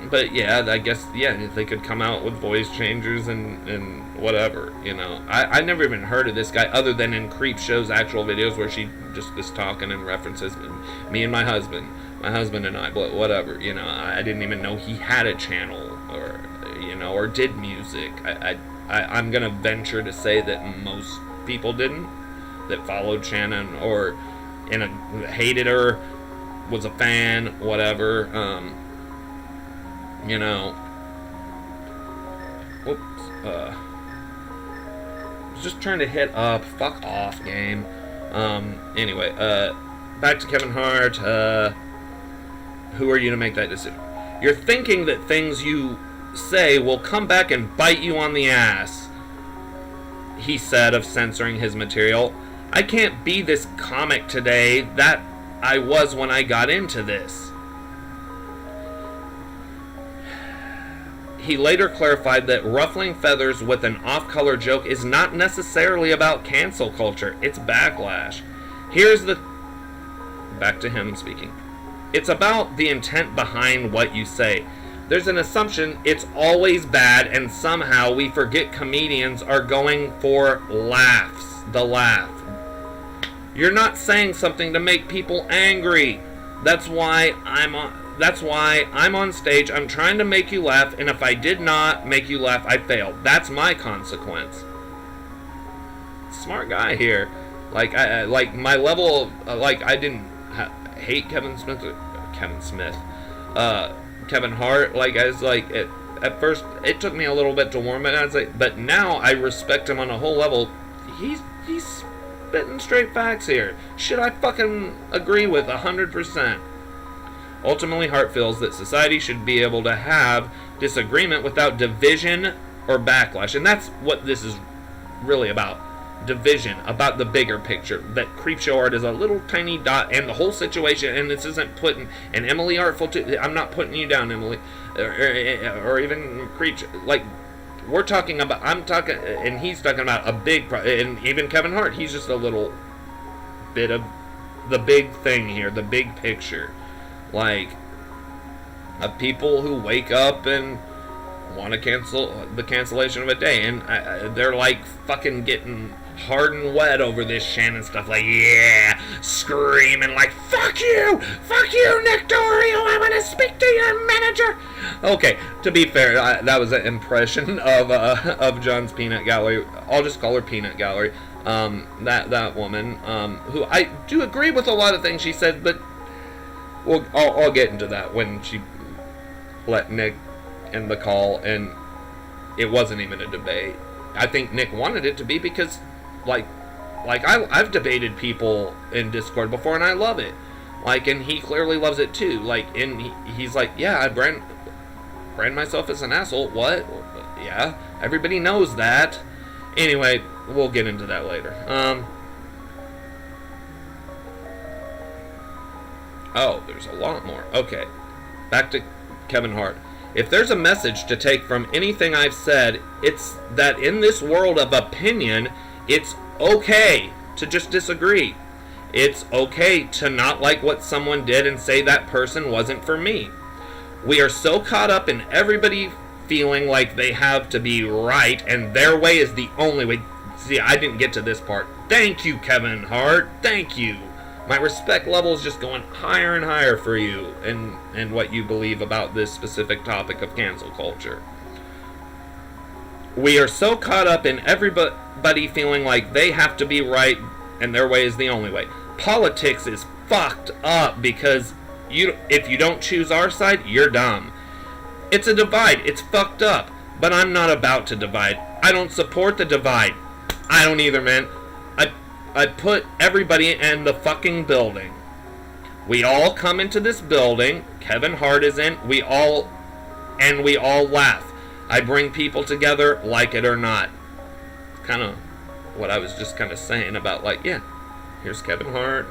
Speaker 1: But yeah, I guess, yeah, if they could come out with voice changers and whatever, I never even heard of this guy other than in Creepshow's actual videos where she just is talking and references me and my husband and I, but whatever, I didn't even know he had a channel or did music. I'm gonna venture to say that most people didn't, that followed Shannon or hated her, was a fan, whatever. Whoops. I was just trying to hit up. Fuck off, game. Anyway, back to Kevin Hart. Who are you to make that decision? You're thinking that things you say will come back and bite you on the ass, he said of censoring his material. I can't be this comic today that I was when I got into this. He later clarified that ruffling feathers with an off-color joke is not necessarily about cancel culture, it's backlash. Back to him speaking. It's about the intent behind what you say. There's an assumption it's always bad, and somehow we forget comedians are going for laughs. The laugh. You're not saying something to make people angry. That's why I'm on stage. I'm trying to make you laugh, and if I did not make you laugh, I failed. That's my consequence. Smart guy here. Like, my level of, I didn't hate Kevin Hart. Like, I was like, at first, it took me a little bit to warm it. I was like, but now I respect him on a whole level. He's spitting straight facts here. Shit I fucking agree with 100%. Ultimately, Hart feels that society should be able to have disagreement without division or backlash. And that's what this is really about. Division, about the bigger picture. That Creepshow Art is a little tiny dot, and the whole situation, and this isn't putting, and Emily Artful too, I'm not putting you down, Emily, or even Creepshow, like, we're talking about, I'm talking, and he's talking about a big, and even Kevin Hart, he's just a little bit of the big thing here, the big picture. Like, of people who wake up and want to cancel the cancellation of a day, and they're like fucking getting hard and wet over this Shannon stuff, like, yeah, screaming like, fuck you, Nick Dorio, I want to speak to your manager. Okay, to be fair, that was an impression of John's Peanut Gallery. I'll just call her Peanut Gallery. That woman, who I do agree with a lot of things she said, but I'll get into that when she let Nick in the call, and it wasn't even a debate. I think Nick wanted it to be because, like I've debated people in Discord before, and I love it. Like, and he clearly loves it too. Like, and he's like, yeah, I brand myself as an asshole. What? Yeah, everybody knows that. Anyway, we'll get into that later. Oh, there's a lot more. Okay, back to Kevin Hart. If there's a message to take from anything I've said, it's that in this world of opinion, it's okay to just disagree. It's okay to not like what someone did and say that person wasn't for me. We are so caught up in everybody feeling like they have to be right and their way is the only way. See, I didn't get to this part. Thank you, Kevin Hart. Thank you. My respect level is just going higher and higher for you and what you believe about this specific topic of cancel culture. We are so caught up in everybody feeling like they have to be right and their way is the only way. Politics is fucked up because if you don't choose our side, you're dumb. It's a divide. It's fucked up. But I'm not about to divide. I don't support the divide. I don't either, man. I put everybody in the fucking building. We all come into this building. Kevin Hart is in. We all laugh. I bring people together, like it or not. Kind of what I was just kind of saying about, like, yeah, here's Kevin Hart.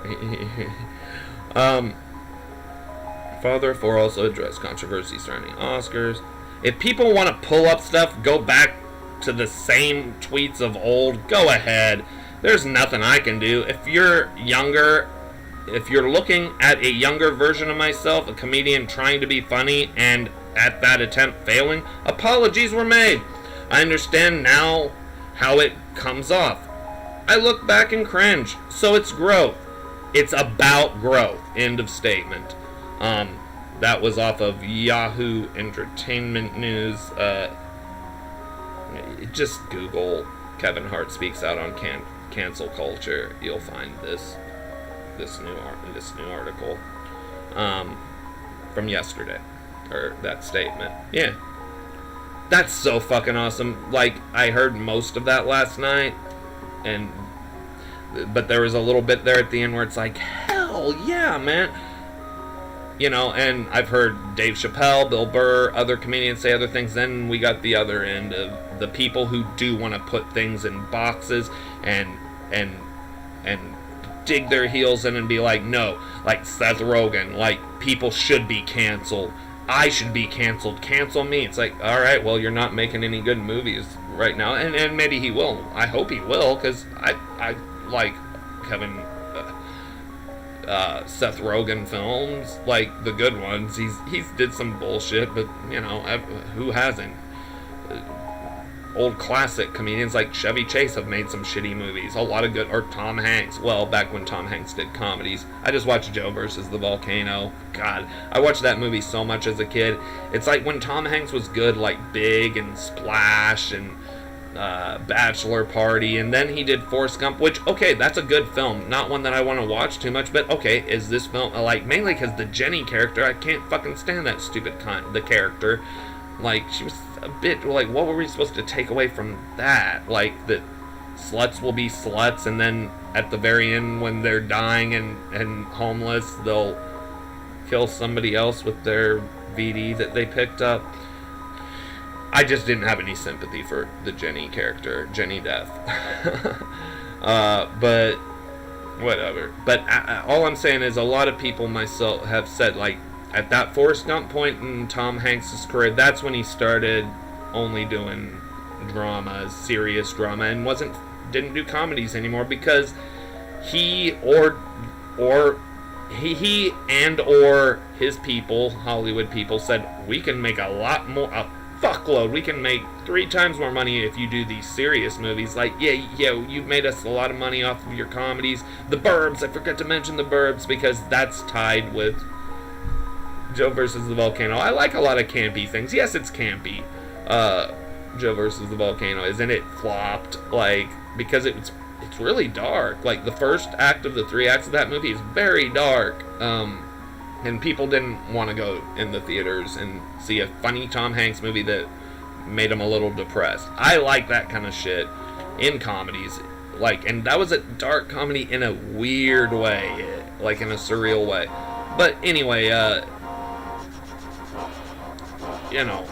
Speaker 1: Father 4 also addressed controversy surrounding Oscars. If people want to pull up stuff, go back to the same tweets of old, go ahead. There's nothing I can do. If you're younger, if you're looking at a younger version of myself, a comedian trying to be funny, and at that attempt failing, apologies were made. I understand now how it comes off. I look back and cringe. So it's growth. It's about growth. End of statement. That was off of Yahoo Entertainment News. Just Google Kevin Hart speaks out on cancel culture. You'll find this new article from yesterday, or that statement. Yeah, that's so fucking awesome. Like, I heard most of that last night, but there was a little bit there at the end where it's like, hell yeah, man. You know, and I've heard Dave Chappelle, Bill Burr, other comedians say other things. Then we got the other end of the people who do want to put things in boxes and dig their heels in and be like, no, like Seth Rogen, like, people should be canceled. I should be canceled. Cancel me. It's like, all right, well, you're not making any good movies right now, and maybe he will. I hope he will, because I like Seth Rogen films, like the good ones. He's did some bullshit, but you know, who hasn't? Old classic comedians like Chevy Chase have made some shitty movies. A lot of good, or Tom Hanks. Well, back when Tom Hanks did comedies. I just watched Joe versus the Volcano. God, I watched that movie so much as a kid. It's like when Tom Hanks was good, like Big and Splash and Bachelor Party, and then he did Forrest Gump, which, okay, that's a good film, not one that I want to watch too much, but okay, is this film, like, mainly because the Jenny character, I can't fucking stand that stupid cunt, the character. Like, she was a bit, like, what were we supposed to take away from that? Like, that sluts will be sluts, and then at the very end, when they're dying and homeless, they'll kill somebody else with their VD that they picked up. I just didn't have any sympathy for the Jenny character, Jenny Death. But whatever. But all I'm saying is a lot of people myself have said, like, at that Forrest Gump point in Tom Hanks' career, that's when he started only doing dramas, serious drama, and didn't do comedies anymore, because he or he and or his people, Hollywood people, said we can make a lot more, a fuckload. We can make 3 times more money if you do these serious movies. Like, yeah, you've made us a lot of money off of your comedies. The Burbs, I forgot to mention The Burbs because that's tied with Joe versus the Volcano. I like a lot of campy things. Yes, it's campy. Joe versus the Volcano, isn't it? Flopped, like, because it's really dark. Like, the first act of the 3 acts of that movie is very dark. And people didn't want to go in the theaters and see a funny Tom Hanks movie that made them a little depressed. I like that kind of shit in comedies. Like, and that was a dark comedy in a weird way, like in a surreal way. But anyway, you know,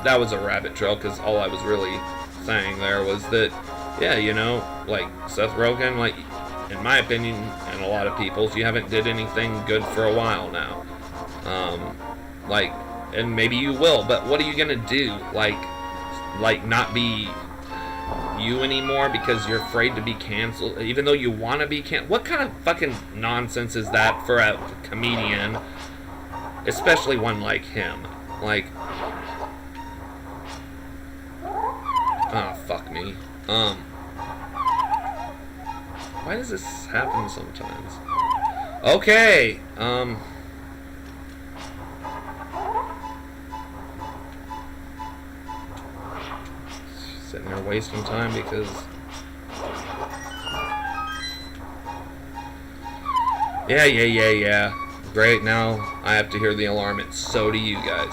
Speaker 1: that was a rabbit trail, because all I was really saying there was that, yeah, you know, like, Seth Rogen, like, in my opinion, and a lot of people's, you haven't did anything good for a while now. Like, and maybe you will, but what are you gonna do? Like not be you anymore because you're afraid to be canceled, even though you want to be canceled? What kind of fucking nonsense is that for a comedian, especially one like him? Like, fuck me. Why does this happen sometimes? Okay, sitting there wasting time because... Yeah. Great, now I have to hear the alarm, and so do you guys.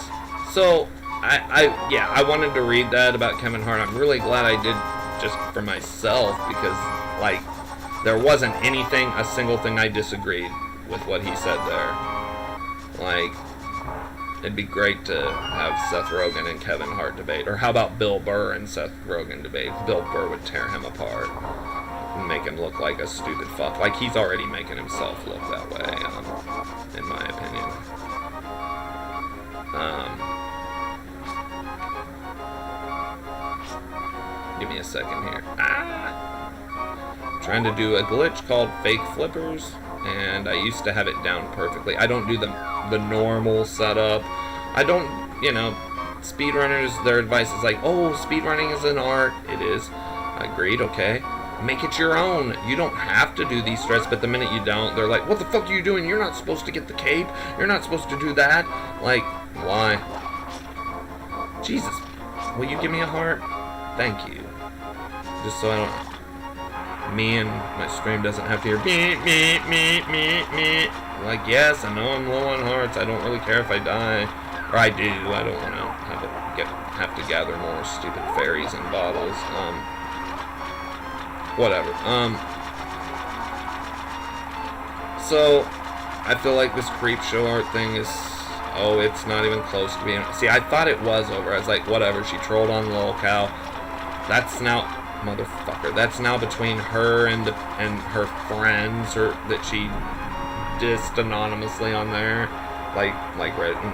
Speaker 1: So, I wanted to read that about Kevin Hart. I'm really glad I did, just for myself, because, like, there wasn't anything, a single thing I disagreed with what he said there. Like, it'd be great to have Seth Rogen and Kevin Hart debate. Or how about Bill Burr and Seth Rogen debate? Bill Burr would tear him apart and make him look like a stupid fuck. Like, he's already making himself look that way, in my opinion. Give me a second here. Trying to do a glitch called fake flippers, and I used to have it down perfectly. I don't do the normal setup. I don't, you know, speedrunners, their advice is like, oh, speedrunning is an art. It is. Agreed, okay. Make it your own. You don't have to do these threads, but the minute you don't, they're like, what the fuck are you doing? You're not supposed to get the cape. You're not supposed to do that. Like, why? Jesus. Will you give me a heart? Thank you. Just so I don't... me and my stream doesn't have to hear me. Like, yes, I know I'm low on hearts. I don't really care if I die. Or I do. I don't want to have to gather more stupid fairies and bottles. Whatever. So, I feel like this Creepshow art thing is... oh, it's not even close to being... see, I thought it was over. I was like, whatever. She trolled on lolcow. That's now... motherfucker. That's now between her and her friends, that she dissed anonymously on there,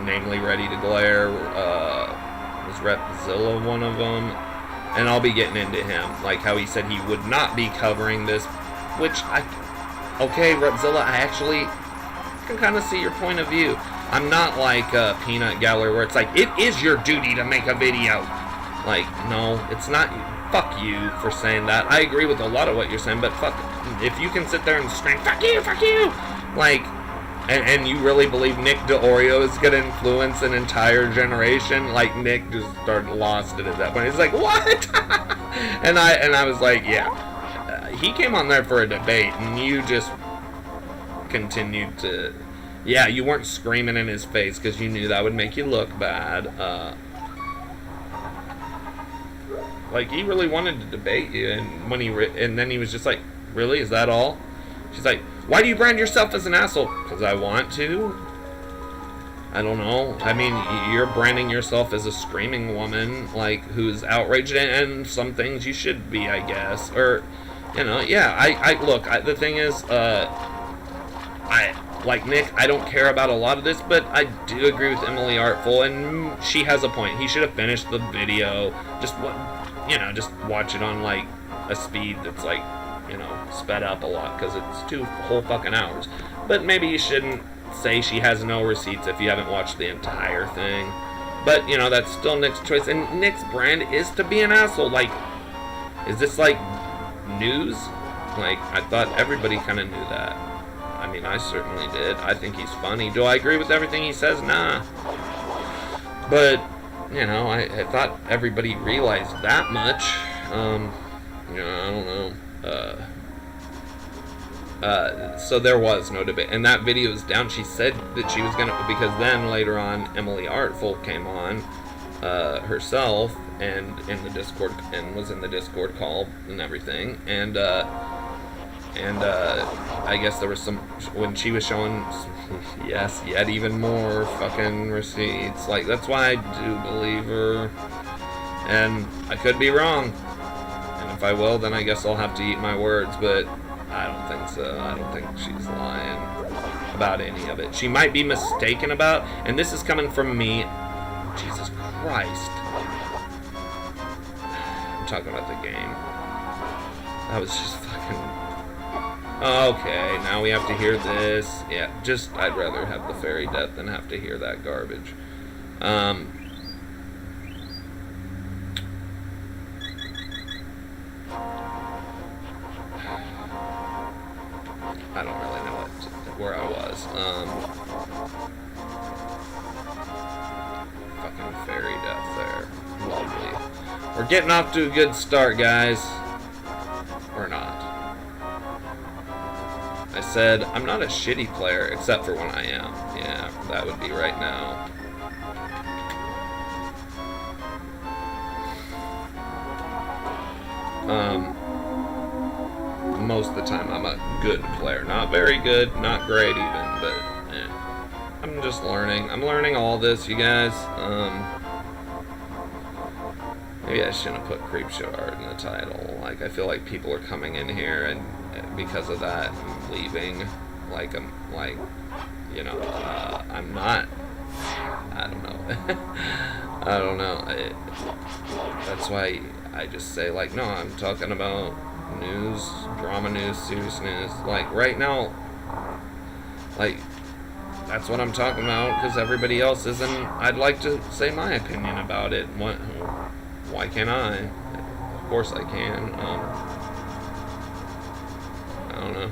Speaker 1: namely Ready to Glare. Was Repzilla one of them? And I'll be getting into him, like how he said he would not be covering this, which okay, Repzilla, I actually can kind of see your point of view. I'm not like Peanut Gallery where it's like, it is your duty to make a video. Like, no, it's not. Fuck you for saying that. I agree with a lot of what you're saying, but fuck, if you can sit there and scream, fuck you, like, and you really believe Nick DeOrio is going to influence an entire generation, like, Nick just lost it at that point. He's like, what? and I was like, yeah. He came on there for a debate, and you just continued to, yeah, you weren't screaming in his face because you knew that would make you look bad. Like, he really wanted to debate you, and and then he was just like, really, is that all? She's like, why do you brand yourself as an asshole? Because I want to. I don't know. I mean, you're branding yourself as a screaming woman, like, who's outraged, and some things you should be, I guess. Or, you know, yeah, look, the thing is, like Nick, I don't care about a lot of this, but I do agree with Emily Artful, and she has a point. He should have finished the video, just watch it on, like, a speed that's, like, you know, sped up a lot because it's 2 whole fucking hours. But maybe you shouldn't say she has no receipts if you haven't watched the entire thing. But, you know, that's still Nick's choice. And Nick's brand is to be an asshole. Like, is this, like, news? Like, I thought everybody kind of knew that. I mean, I certainly did. I think he's funny. Do I agree with everything he says? Nah. But, you know, I thought everybody realized that much. You know, I don't know. So there was no debate, and that video is down. She said that she was gonna, because then later on Emily Artful came on herself and in the Discord, and was in the Discord call and everything, and I guess there was some, when she was showing, yes, yet even more fucking receipts. Like, that's why I do believe her, and I could be wrong, and if I will, then I guess I'll have to eat my words, but I don't think so. I don't think she's lying about any of it. She might be mistaken about, and this is coming from me. Jesus Christ. I'm talking about the game. That was just fucking... Okay, now we have to hear this. Yeah, just, I'd rather have the fairy death than have to hear that garbage. I don't really know where I was. Fucking fairy death there. Lovely. We're getting off to a good start, guys. Or not. I said, I'm not a shitty player, except for when I am. Yeah, that would be right now. Most of the time I'm a good player. Not very good, not great even, but I'm just learning. I'm learning all this, you guys. Maybe I shouldn't have put Creepshow art in the title. Like, I feel like people are coming in here and because of that I'm leaving. Like, I'm like, you know, I'm not. I don't know. I don't know. That's why I just say, like, no, I'm talking about news, drama news, serious news. Like, right now, like, that's what I'm talking about, because everybody else isn't. I'd like to say my opinion about it. Why can't I? Of course I can. I don't know.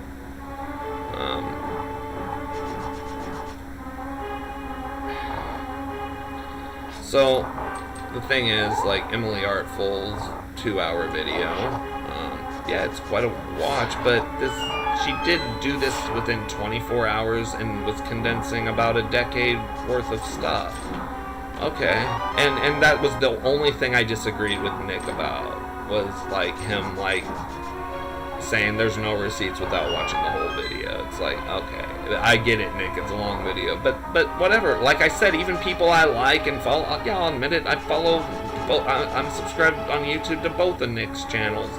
Speaker 1: So, the thing is, like, Emily Artful's 2-hour video, yeah, it's quite a watch, but she did do this within 24 hours and was condensing about a decade worth of stuff. Okay, and that was the only thing I disagreed with Nick about, was, like, him, like, saying there's no receipts without watching the whole video. It's like, okay, I get it, Nick, it's a long video, but whatever. Like I said, even people I like and follow, yeah, I'll admit it, I follow both. I'm subscribed on YouTube to both of Nick's channels,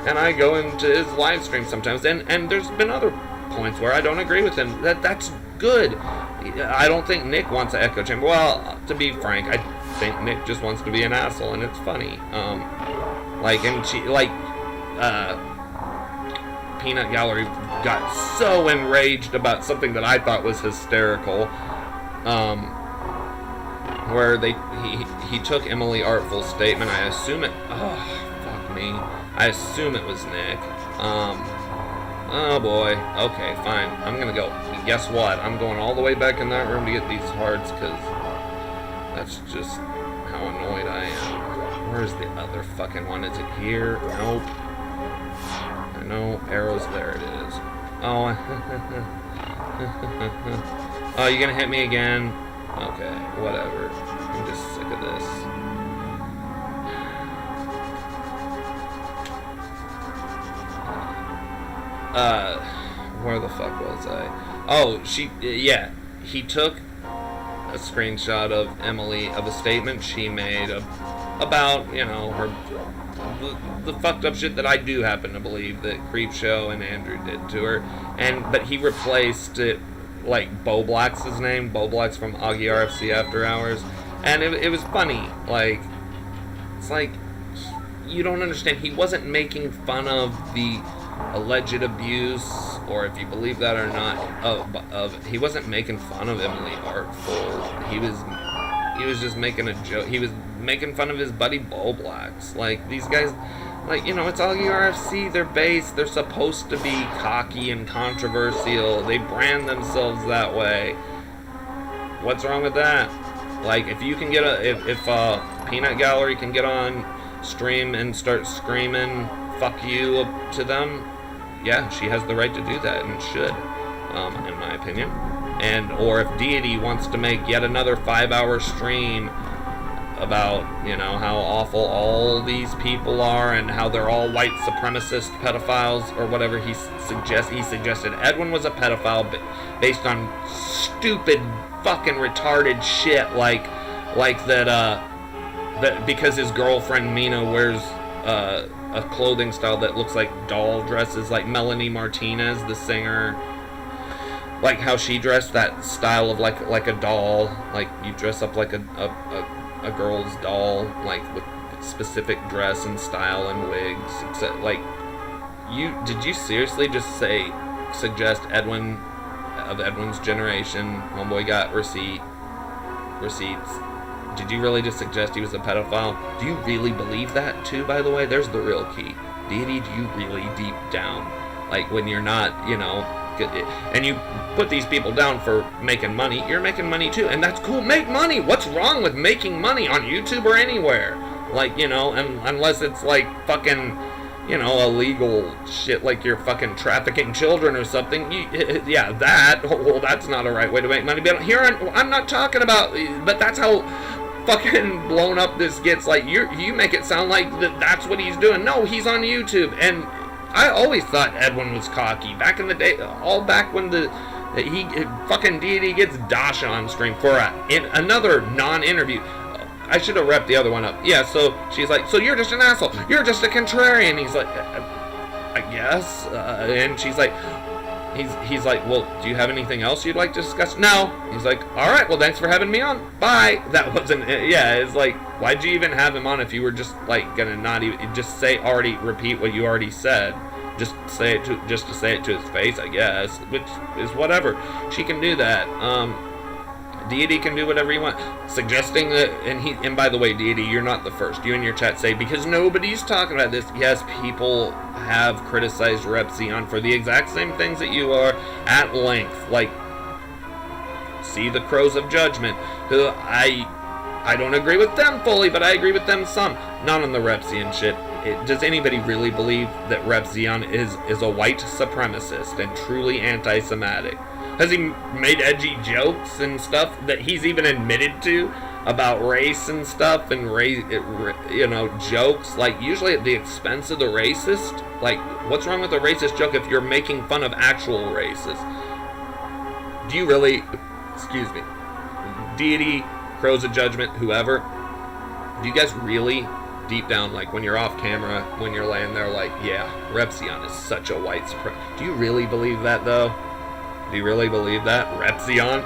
Speaker 1: and I go into his live stream sometimes, and there's been other points where I don't agree with him. That's good. I don't think Nick wants an echo chamber. Well, to be frank, I think Nick just wants to be an asshole, and it's funny. Peanut Gallery got so enraged about something that I thought was hysterical, where he took Emily Artful's statement. I assume it. Oh, fuck me. I assume it was Nick. Oh boy. Okay, fine. I'm gonna go. Guess what? I'm going all the way back in that room to get these hearts, because that's just how annoyed I am. Where's the other fucking one? Is it here? Nope. No arrows. There it is. Oh. Oh, you gonna hit me again? Okay, whatever. I'm just sick of this. Where the fuck was I? Oh, yeah. He took a screenshot of Emily, of a statement she made about, you know, her the fucked up shit that I do happen to believe that Creepshow and Andrew did to her, but he replaced it, like, Bo Black's his name, Bo Black's from Augie RFC After Hours, and it was funny. Like, it's like, you don't understand, he wasn't making fun of the alleged abuse, or if you believe that or not, he wasn't making fun of Emily Artful. He was just making a joke. He was making fun of his buddy Bo Blacks. Like, these guys, like, you know, it's all UFC. They're based. They're supposed to be cocky and controversial. They brand themselves that way. What's wrong with that? Like, if you can get if Peanut Gallery can get on stream and start screaming "fuck you" up to them, yeah, she has the right to do that and should, in my opinion. And or if Deity wants to make yet another 5-hour stream about, you know, how awful all these people are and how they're all white supremacist pedophiles or whatever he suggested Edwin was a pedophile based on stupid fucking retarded shit like that because his girlfriend Mina wears a clothing style that looks like doll dresses, like Melanie Martinez, the singer, like how she dressed, that style of like a doll, like you dress up like a girl's doll, like with specific dress and style and wigs. Except, like, did you seriously just suggest Edwin of Edwin's generation, homeboy got receipts? Did you really just suggest he was a pedophile? Do you really believe that too, by the way? There's the real key. Deity, do you really deep down, like when you're not, you know, and you put these people down for making money, you're making money too, and that's cool. Make money. What's wrong with making money on YouTube or anywhere? Like, you know, and unless it's like fucking, you know, illegal shit, like you're fucking trafficking children or something. Yeah, well, that's not a right way to make money. But here, I'm not talking about, but that's how fucking blown up this gets. Like, you make it sound like that's what he's doing. No, he's on YouTube, and I always thought Edwin was cocky. Back in the day, all back when he fucking Deity gets Dasha on stream for another non-interview. I should have repped the other one up. Yeah, so she's like, so you're just an asshole. You're just a contrarian. He's like, I guess. And she's like, he's like, well, do you have anything else you'd like to discuss? No. He's like, all right, well, thanks for having me on. Bye. That wasn't, yeah, it's like, why'd you even have him on if you were just, like, gonna not even, just repeat what you already said. Just to say it to his face, I guess, which is whatever. She can do that. Deity can do whatever you want. Suggesting that, and by the way, Deity, you're not the first. You in your chat say, because nobody's talking about this. Yes, people have criticized Repzion for the exact same things that you are at length. Like, see the Crows of Judgment, who I don't agree with them fully, but I agree with them some. Not on the Repzion shit. Does anybody really believe that Repzion is a white supremacist and truly anti-Semitic? Has he made edgy jokes and stuff that he's even admitted to about race and stuff and you know, jokes, like usually at the expense of the racist? Like, what's wrong with a racist joke if you're making fun of actual racists? Do you really, excuse me, Deity, Crows of Judgment, whoever, do you guys really, deep down, like when you're off camera, when you're laying there, like, yeah, Repzion is such a white supremacist? Do you really believe that, though? Do you really believe that? Repzion?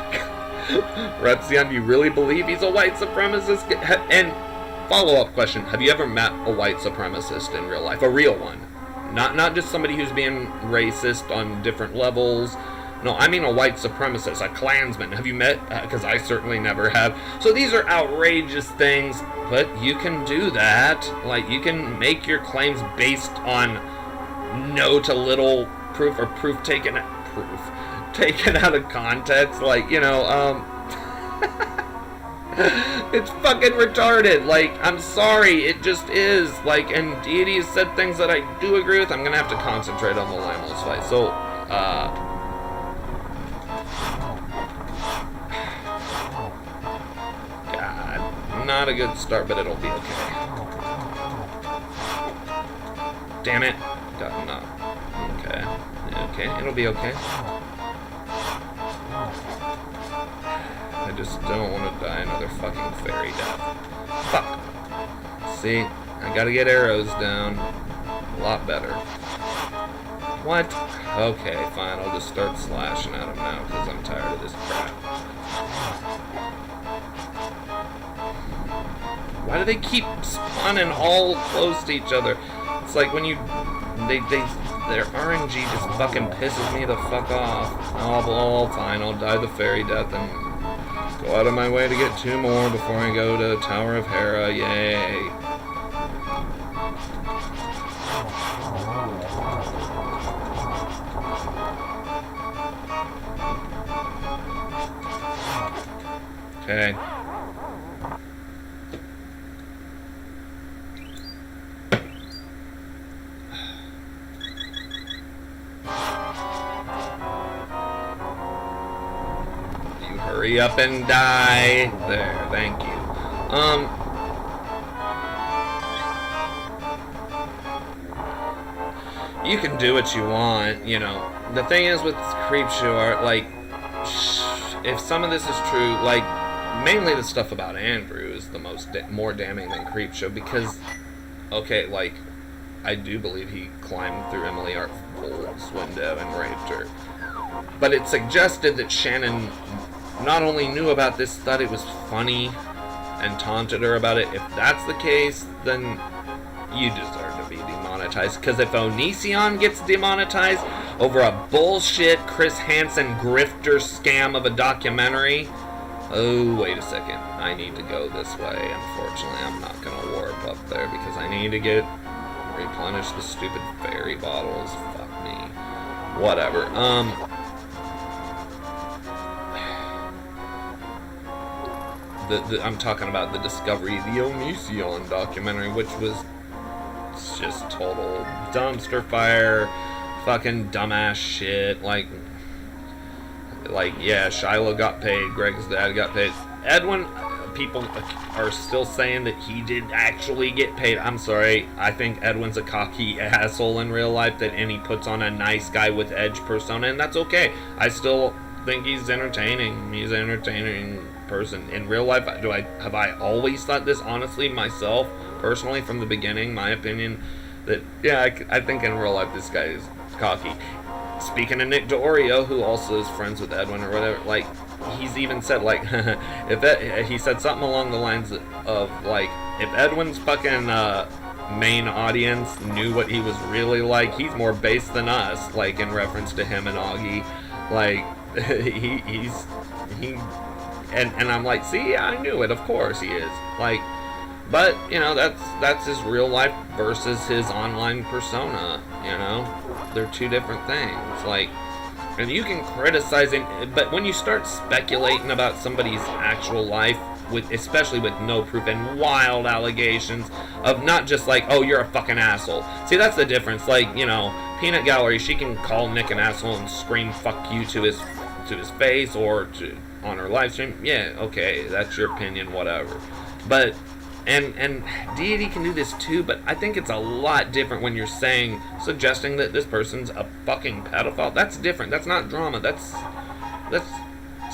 Speaker 1: Repzion, do you really believe he's a white supremacist? And follow-up question, have you ever met a white supremacist in real life? A real one. Not just somebody who's being racist on different levels. No, I mean a white supremacist, a Klansman. Have you met? Because I certainly never have. So these are outrageous things, but you can do that. Like, you can make your claims based on no to little proof or proof taken out of context. Like, you know, it's fucking retarded. Like, I'm sorry, it just is. Like, and Deity has said things that I do agree with. I'm gonna have to concentrate on the Lamos fight. So, God, not a good start, but it'll be okay. Damn it. Got enough. Okay, it'll be okay. I just don't want to die another fucking fairy death. Fuck. See, I gotta get arrows down. A lot better. What? Okay, fine, I'll just start slashing at him now, because I'm tired of this crap. Why do they keep spawning all close to each other? It's like when they their RNG just fucking pisses me the fuck off. Oh, fine, I'll die the fairy death and go out of my way to get 2 more before I go to Tower of Hera. Yay. Okay. You hurry up and die. There, thank you. You can do what you want, you know. The thing is with Creepshow art, like, if some of this is true, like, mainly the stuff about Andrew is the more damning than Creepshow, because, okay, like, I do believe he climbed through Emily Artful's window and raped her. But it suggested that Shannon not only knew about this, thought it was funny, and taunted her about it. If that's the case, then you deserve to be demonetized. Because if Onision gets demonetized over a bullshit Chris Hansen grifter scam of a documentary, oh, wait a second. I need to go this way. Unfortunately, I'm not going to warp up there because I need to replenish the stupid fairy bottles. Fuck me. Whatever. I'm talking about the Discovery, the Onision documentary, which was just total dumpster fire, fucking dumbass shit. Like, yeah, Shiloh got paid, Greg's dad got paid. Edwin, people are still saying that he did actually get paid. I'm sorry, I think Edwin's a cocky asshole in real life, and he puts on a nice guy with edge persona, and that's okay. I still think he's entertaining. He's an entertaining person. In real life, have I always thought this honestly myself, personally, from the beginning, my opinion, that, yeah, I think in real life this guy is cocky. Speaking of Nick D'Orio, who also is friends with Edwin or whatever, like, he's even said, like, he said something along the lines of, like, if Edwin's fucking main audience knew what he was really like, he's more base than us, like, in reference to him and Augie. Like, and I'm like, see, I knew it, of course he is. Like, but, you know, that's his real life versus his online persona, you know? They're two different things. Like, and you can criticize him, but when you start speculating about somebody's actual life, especially with no proof and wild allegations of not just like, oh, you're a fucking asshole. See, that's the difference. Like, you know, Peanut Gallery, she can call Nick an asshole and scream fuck you to his face or on her live stream. Yeah, okay, that's your opinion, whatever. But and Deity can do this too, but I think it's a lot different when you're suggesting that this person's a fucking pedophile. That's different. That's not drama. That's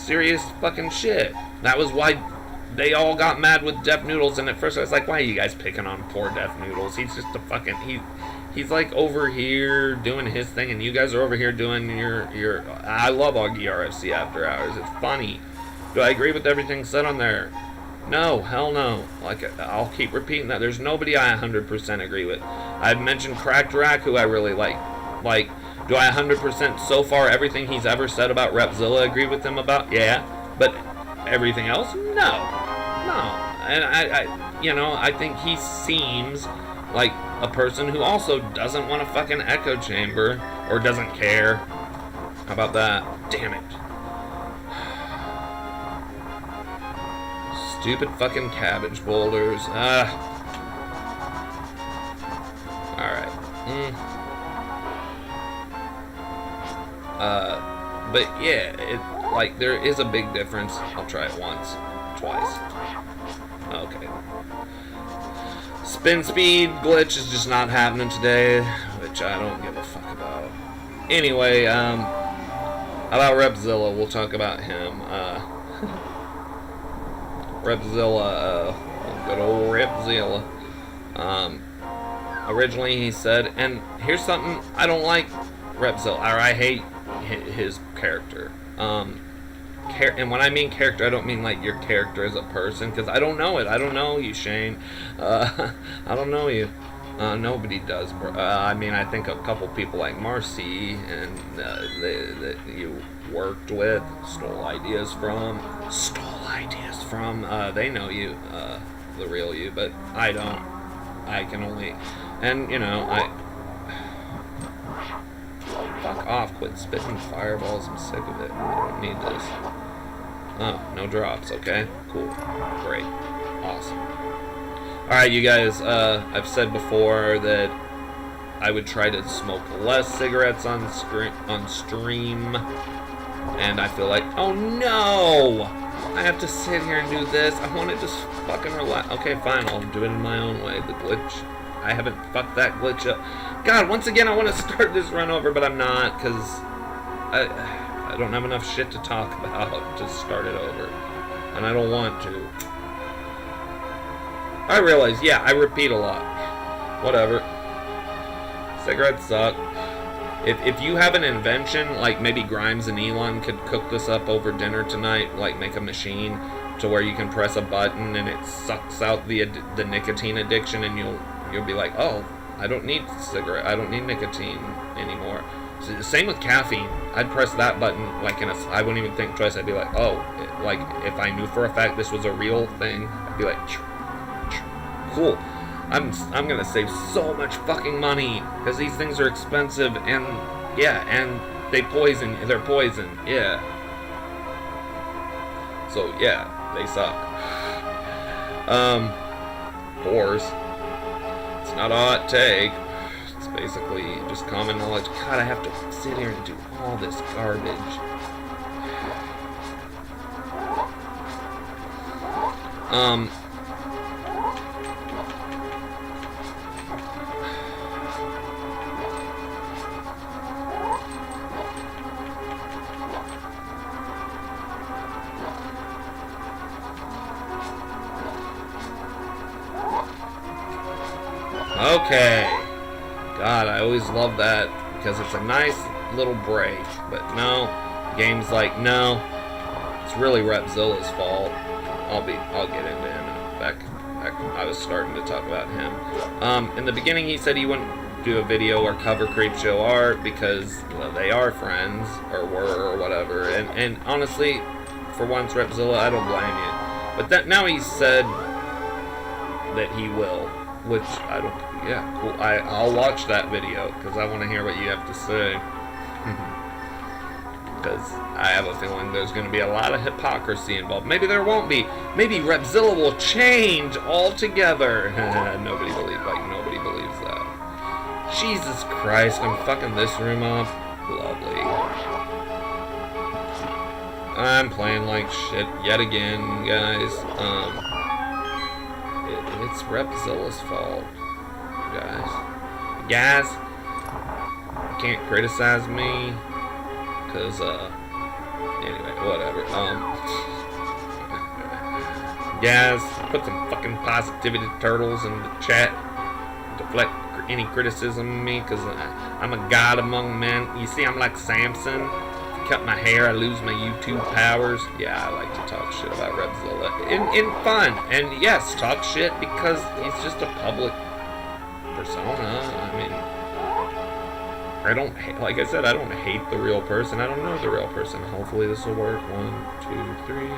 Speaker 1: serious fucking shit. That was why they all got mad with Deaf Noodles, and at first I was like, why are you guys picking on poor Deaf Noodles? He's just a fucking he's like over here doing his thing, and you guys are over here doing your I love Augie RFC After Hours. It's funny. Do I agree with everything said on there? No, hell no. Like, I'll keep repeating that. There's nobody I 100% agree with. I've mentioned Cracked Rack, who I really like. Like, do I 100% so far everything he's ever said about Repzilla agree with him about? Yeah. But everything else? No. And I think he seems like a person who also doesn't want a fucking echo chamber, or doesn't care. How about that? Damn it. Stupid fucking cabbage boulders. Alright. But yeah, like, there is a big difference. I'll try it once. Twice. Okay. Spin speed glitch is just not happening today, which I don't give a fuck about. Anyway, about Repzilla, we'll talk about him. Repzilla, good old Repzilla. Originally he said, and here's something I don't like Repzilla, or I hate his character. And when I mean character, I don't mean like your character as a person, because I don't know it. I don't know you, Shane. I don't know you. Nobody does. I mean, I think a couple people like Marcy and that you worked with, stole ideas from. They know you, the real you, but I don't. I can only, and you know, fuck off, quit spitting fireballs, I'm sick of it. I don't need this. Oh, no drops, okay? Cool. Great. Awesome. Alright, you guys, I've said before that I would try to smoke less cigarettes on stream, and I feel like, oh no! I have to sit here and do this. I want to just fucking relax. Okay, fine, I'll do it in my own way. The glitch, I haven't fucked that glitch up. God, once again, I want to start this run over, but I'm not, because I don't have enough shit to talk about to start it over. And I don't want to. I realize, yeah, I repeat a lot. Whatever. Cigarettes suck. If you have an invention, like maybe Grimes and Elon could cook this up over dinner tonight, like make a machine to where you can press a button and it sucks out the nicotine addiction, and you'll be like, oh, I don't need nicotine anymore. So, same with caffeine. I'd press that button like I wouldn't even think twice. I'd be like, oh, like if I knew for a fact this was a real thing, I'd be like, cool. I'm gonna save so much fucking money because these things are expensive, and yeah, and they're poison, yeah. So yeah, they suck. Whores. It's not a hot take. It's basically just common knowledge. God, I have to sit here and do all this garbage. Okay. God, I always love that because it's a nice little break. But no, game's like, no, it's really Repzilla's fault. I'll get into him back. I was starting to talk about him. In the beginning, he said he wouldn't do a video or cover Creepshow art because, well, they are friends or were or whatever. And honestly, for once, Repzilla, I don't blame you. But that now he's said that he will. Which, I don't, yeah, cool. I'll watch that video, because I want to hear what you have to say. Because I have a feeling there's going to be a lot of hypocrisy involved. Maybe there won't be. Maybe Repzilla will change altogether. Nobody believes that. Jesus Christ, I'm fucking this room up. Lovely. I'm playing like shit yet again, guys. It's Repzilla's fault, guys. You can't criticize me, cause anyway, whatever. Guys, put some fucking positivity turtles in the chat. Deflect any criticism of me, cause I'm a god among men. You see, I'm like Samson. Cut my hair, I lose my YouTube powers. Yeah, I like to talk shit about Repzilla. In fun. And yes, talk shit because he's just a public persona. I mean, I don't hate, like I said, I don't hate the real person. I don't know the real person. Hopefully this will work. 1, 2, 3.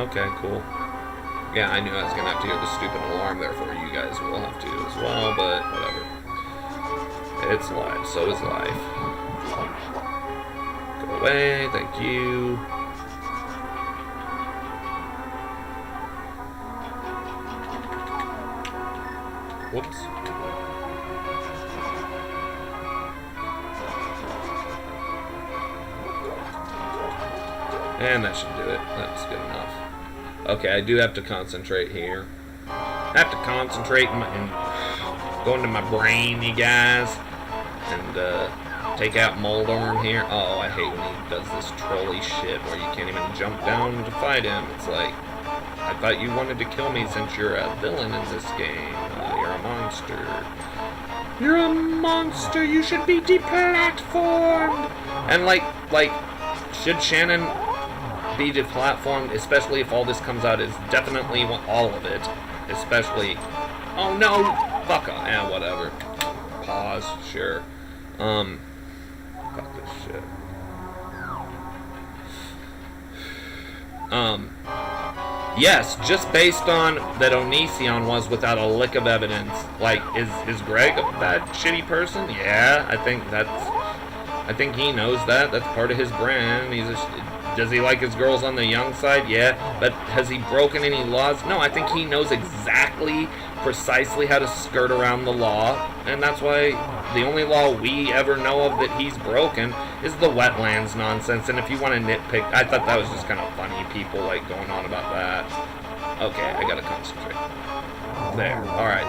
Speaker 1: Okay, cool. Yeah, I knew I was gonna have to hear the stupid alarm, therefore you guys will have to as well, but whatever. It's live, so is life. Go away, thank you. Whoops. And that should do it. That's good enough. Okay, I do have to concentrate here. I have to concentrate and go into my brain, you guys. And, take out Moldorm here. Oh, I hate when he does this trolly shit where you can't even jump down to fight him. It's like, I thought you wanted to kill me since you're a villain in this game. You're a monster. You're a monster. You should be deplatformed. And like, should Shannon be deplatformed? Especially if all this comes out as definitely all of it. Especially, oh no. fuck off. Yeah, whatever. Pause. Sure. Fuck this shit. Yes, just based on that Onision was without a lick of evidence. Like, is Greg a bad, shitty person? Yeah, I think he knows that. That's part of his brand. Does he like his girls on the young side? Yeah. But has he broken any laws? No, I think he knows exactly, precisely how to skirt around the law. And that's why the only law we ever know of that he's broken is the wetlands nonsense. And if you want to nitpick, I thought that was just kind of funny, people like going on about that. Okay, I gotta concentrate. There. Alright,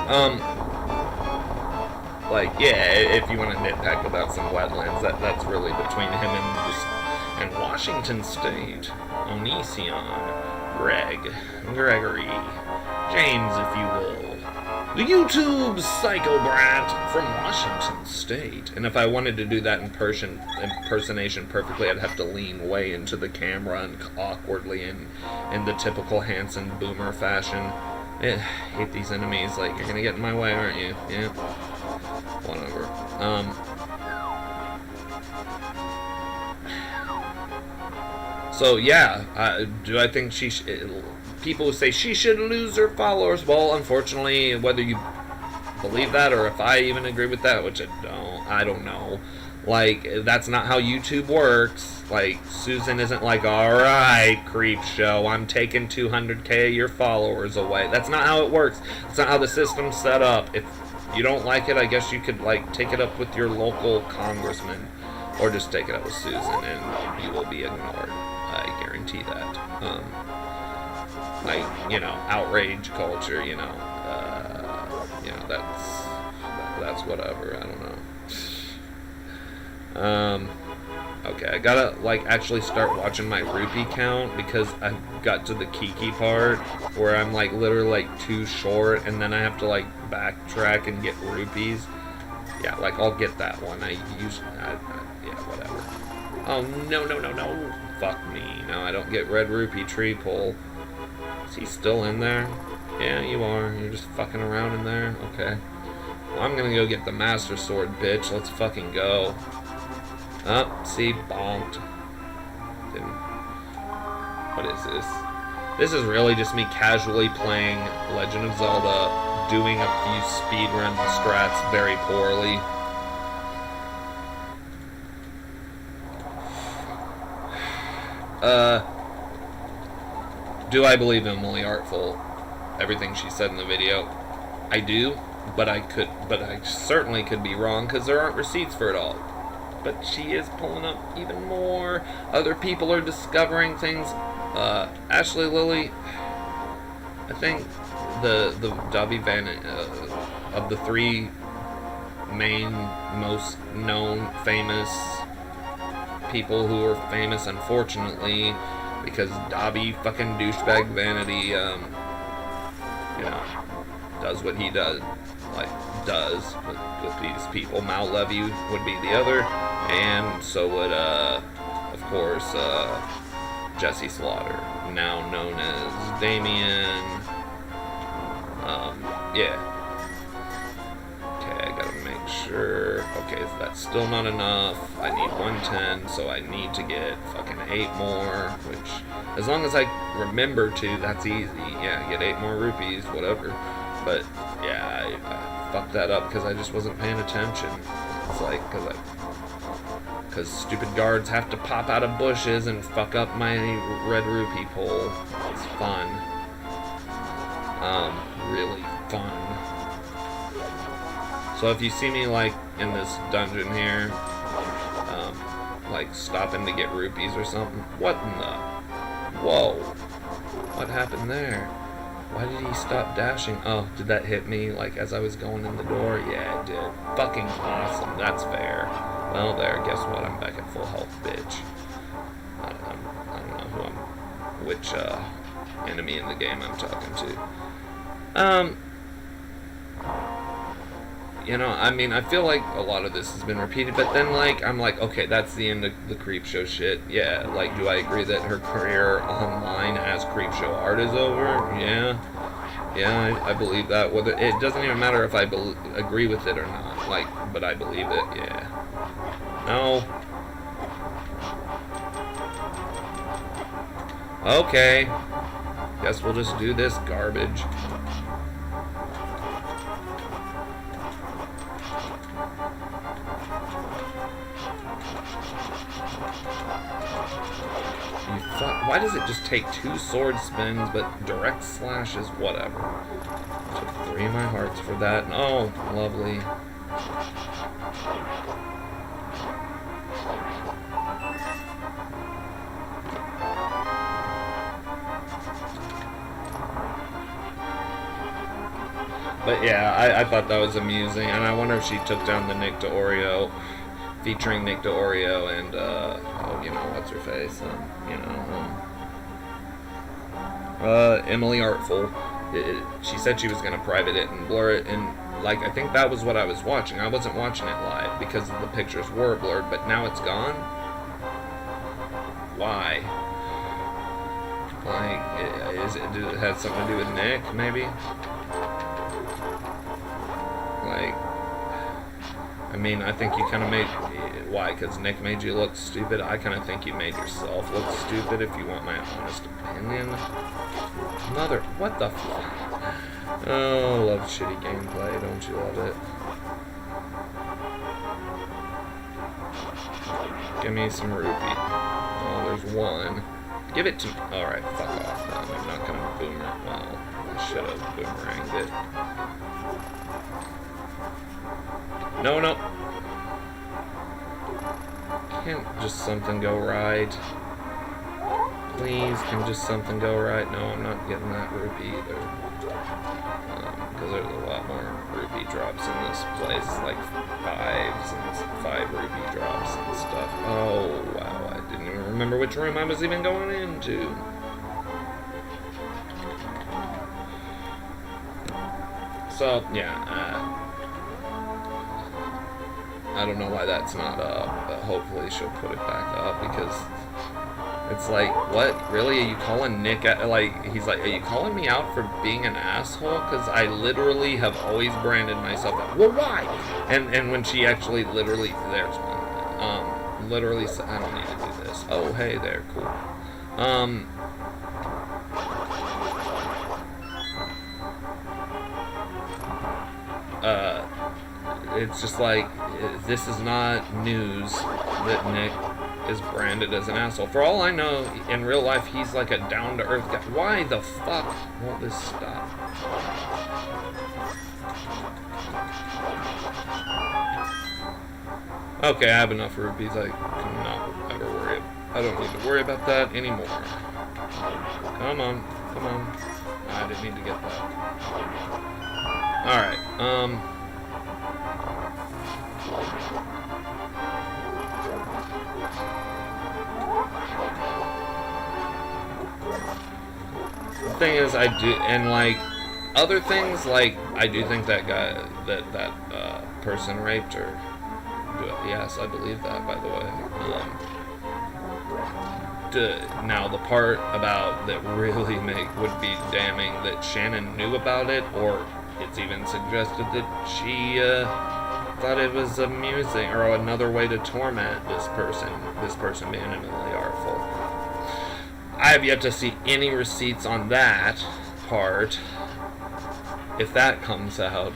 Speaker 1: like, yeah, if you want to nitpick about some wetlands, that's really between him and Washington State, Onision, Gregory, James, if you will. The YouTube Psycho Brat from Washington State. And if I wanted to do that impersonation perfectly, I'd have to lean way into the camera and awkwardly in the typical Hanson boomer fashion. Hate these enemies. Like, you're gonna get in my way, aren't you? Yeah. Whatever. So yeah, do I think people who say she should lose her followers? Well, unfortunately, whether you believe that or if I even agree with that, which I don't know. Like, that's not how YouTube works. Like, Susan isn't like, alright, Creepshow, I'm taking 200k of your followers away. That's not how it works. That's not how the system's set up. If you don't like it, I guess you could, like, take it up with your local congressman. Or just take it up with Susan and you will be ignored. I guarantee that. Like, outrage culture, that's whatever, I don't know. Okay, I gotta, like, actually start watching my rupee count, because I got to the Kiki part, where I'm, like, literally, like, too short, and then I have to, like, backtrack and get rupees. Yeah, like, I'll get that one. Yeah, whatever. Oh, no. Fuck me. No, I don't get red rupee tree pull. Is he still in there? Yeah, you are. You're just fucking around in there? Okay. Well, I'm gonna go get the Master Sword, bitch. Let's fucking go. See? Bonked. What is this? This is really just me casually playing Legend of Zelda, doing a few speedrun strats very poorly. Do I believe Emily Artful? Everything she said in the video? I do, but I certainly could be wrong, because there aren't receipts for it all. But she is pulling up even more. Other people are discovering things. Ashley Lilly, I think the Dobby Van of the three main, most known, famous people who are famous, unfortunately, because Dobby fucking douchebag Vanity, does what he does with these people. Mal Levy would be the other, and so would, of course, Jesse Slaughter, now known as Damien. Yeah. Okay, I gotta make sure. Okay, that's still not enough. I need 110, so I need to get fucking 8 more, which, as long as I remember to, that's easy. Yeah, get 8 more rupees, whatever. But, yeah, I fucked that up because I just wasn't paying attention. It's like, because stupid guards have to pop out of bushes and fuck up my red rupee pole. It's fun. Really fun. So if you see me, like, in this dungeon here, like, stopping to get rupees or something, what in the... Whoa. What happened there? Why did he stop dashing? Oh, did that hit me, like, as I was going in the door? Yeah, it did. Fucking awesome. That's fair. Well, there. Guess what? I'm back at full health, bitch. I don't know which enemy in the game I'm talking to. I mean, I feel like a lot of this has been repeated, but then, like, I'm like, okay, that's the end of the Creepshow shit. Yeah, like, do I agree that her career online as Creepshow art is over? Yeah. Yeah, I believe that. Whether it doesn't even matter if I agree with it or not. Like, but I believe it. Yeah. No. Okay. Guess we'll just do this garbage. Why does it just take 2 sword spins, but direct slash is whatever? Took 3 of my hearts for that. Oh, lovely. But yeah, I thought that was amusing, and I wonder if she took down the Nick to Oreo, featuring Nick to Oreo and, oh, you know, what's her face, Emily Artful. She said she was going to private it and blur it, and, like, I think that was what I was watching. I wasn't watching it live because the pictures were blurred, but now it's gone? Why? Like, it has something to do with Nick, maybe? Like, I mean, I think you kind of made... Why? Because Nick made you look stupid? I kind of think you made yourself look stupid, if you want my honest opinion. Mother... What the f... Oh, love shitty gameplay. Don't you love it? Give me some rupee. Oh, there's one. Give it to me. Alright, fuck off then. I'm not gonna boomer... Well, I should have boomeranged it. No, no. Can't just something go right? Please, can just something go right? No, I'm not getting that rupee either. Because there's a lot more rupee drops in this place, like 5 rupee drops and stuff. Oh, wow, I didn't even remember which room I was even going into. So, yeah, I don't know why that's not up, but hopefully she'll put it back up, because it's like, what? Really? Are you calling Nick at, like, he's like, are you calling me out for being an asshole? Because I literally have always branded myself out. Well, why? And when she actually literally, there's one, literally, I don't need to do this. Oh, hey there, cool. It's just like, this is not news that Nick is branded as an asshole. For all I know, in real life, he's like a down-to-earth guy. Why the fuck won't this stop? Okay, I have enough rupees. I cannot ever worry. I don't need to worry about that anymore. Come on, come on. I didn't need to get that. Alright, the thing is, I do, and like other things, like I do think that guy, that person raped her. Yes, I believe that. By the way, now the part about that really would be damning, that Shannon knew about it, or it's even suggested that she thought it was amusing, or another way to torment this person being Emily Artful. I have yet to see any receipts on that part. If that comes out,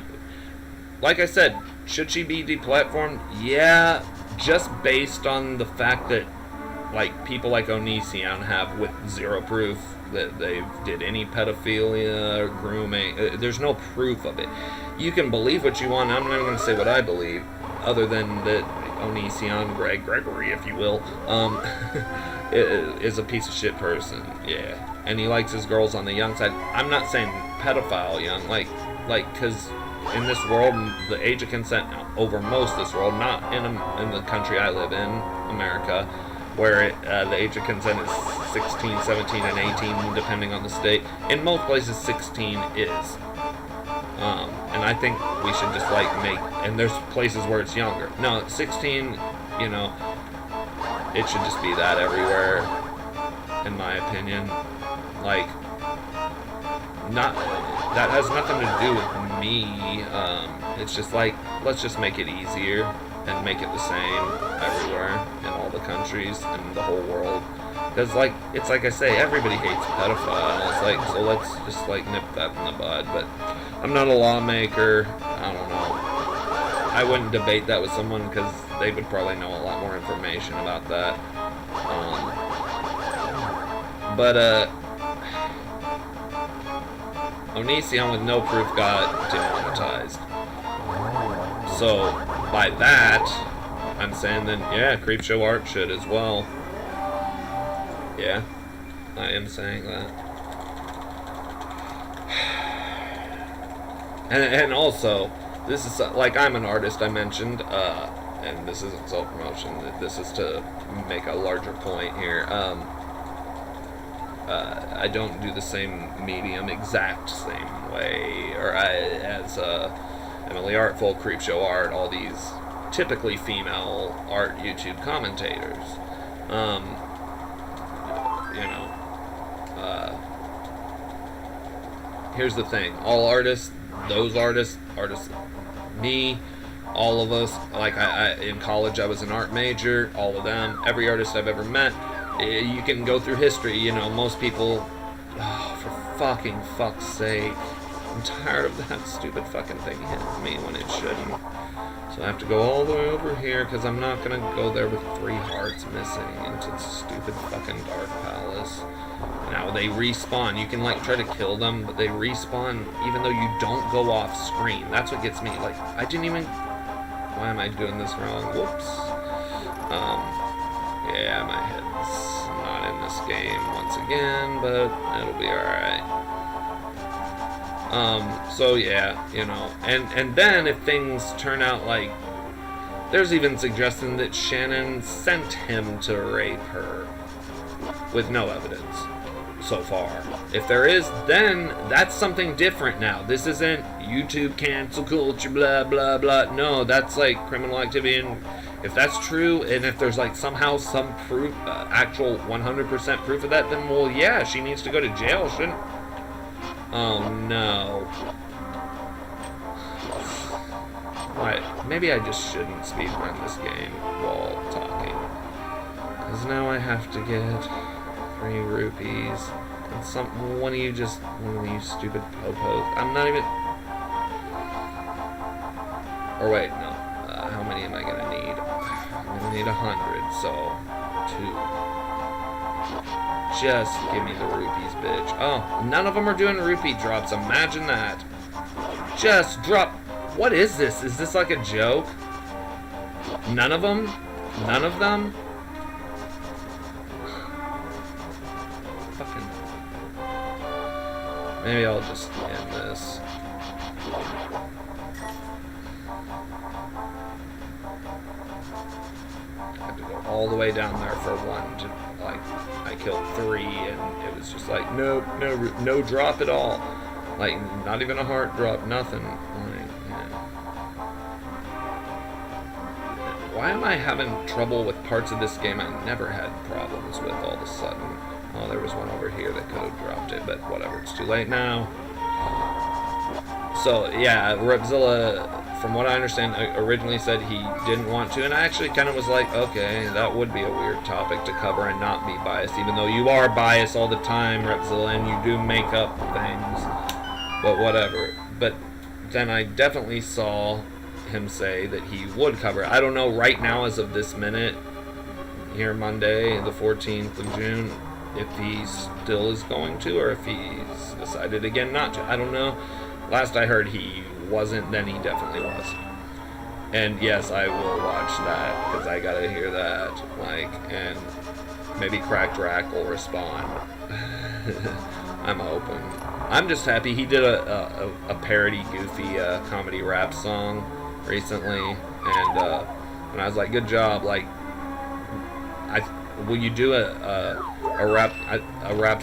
Speaker 1: like I said, should she be deplatformed? Yeah, just based on the fact that, like, people like Onision have with zero proof that they did any pedophilia or grooming. There's no proof of it. You can believe what you want. I'm not going to say what I believe, other than that Onision, Gregory, if you will, is a piece of shit person. Yeah, and he likes his girls on the young side. I'm not saying pedophile young, like, because in this world, the age of consent over most of this world, not in the country I live in, America, where the age of consent is 16, 17, and 18, depending on the state. In most places, 16 is. And I think we should just, like, and there's places where it's younger. No, 16, you know, it should just be that everywhere, in my opinion. Like, not, that has nothing to do with me. It's just like, let's just make it easier and make it the same everywhere in all the countries and the whole world. Because, like, it's like I say, everybody hates pedophiles. It's like, so let's just, like, nip that in the bud. But I'm not a lawmaker. I don't know. I wouldn't debate that with someone because they would probably know a lot more information about that. Onision with no proof got demonetized. So, by that, I'm saying then, yeah, Creepshow art should as well. Yeah, I am saying that. And also, this is, like, I'm an artist, I mentioned, and this isn't self-promotion, this is to make a larger point here. I don't do the same medium exact same way, or as Emily Artful, Creepshow Art, all these typically female art YouTube commentators. Here's the thing. All artists, those artists, me, all of us, like I in college I was an art major, all of them, every artist I've ever met, you can go through history, most people, for fucking fuck's sake, I'm tired of that stupid fucking thing hitting me when it shouldn't. So I have to go all the way over here because I'm not going to go there with 3 hearts missing into the stupid fucking Dark Palace. Now they respawn. You can like try to kill them, but they respawn even though you don't go off screen. That's what gets me. Like, I didn't even... Why am I doing this wrong? Whoops. Yeah, my head's not in this game once again, but it'll be alright. So yeah, and then if things turn out like, there's even suggestion that Shannon sent him to rape her with no evidence so far. If there is, then that's something different now. This isn't YouTube cancel culture, blah, blah, blah. No, that's like criminal activity, and if that's true, and if there's like somehow some proof, actual 100% proof of that, then well, yeah, she needs to go to jail, shouldn't? Oh no. Right, maybe I just shouldn't speedrun this game while talking. Because now I have to get 3 rupees. And one of you stupid popos. I'm not even... Or wait, no. How many am I gonna need? I'm gonna need 100, so 2. Just give me the rupees, bitch. Oh, none of them are doing rupee drops. Imagine that. Just drop. What is this? Is this like a joke? None of them? None of them? Fucking. Maybe I'll just end this. I had to go all the way down there for one to, like, I killed 3 and it was just like, no drop at all. Like, not even a heart drop, nothing. Like, yeah. Why am I having trouble with parts of this game I never had problems with all of a sudden? Oh, there was one over here that could have dropped it, but whatever, it's too late now. So, yeah, Repzilla, from what I understand, originally said he didn't want to, and I actually kind of was like, okay, that would be a weird topic to cover and not be biased, even though you are biased all the time, Repzilla, and you do make up things, but whatever. But then I definitely saw him say that he would cover it. I don't know right now, as of this minute, here Monday, the 14th of June, if he still is going to, or if he's decided again not to. I don't know. Last I heard he wasn't, then he definitely was. And yes, I will watch that, because I gotta hear that, like, and maybe Cracked Rack will respond. I'm hoping. I'm just happy he did a parody, goofy comedy rap song recently, and I was like, good job. Like, will you do a rap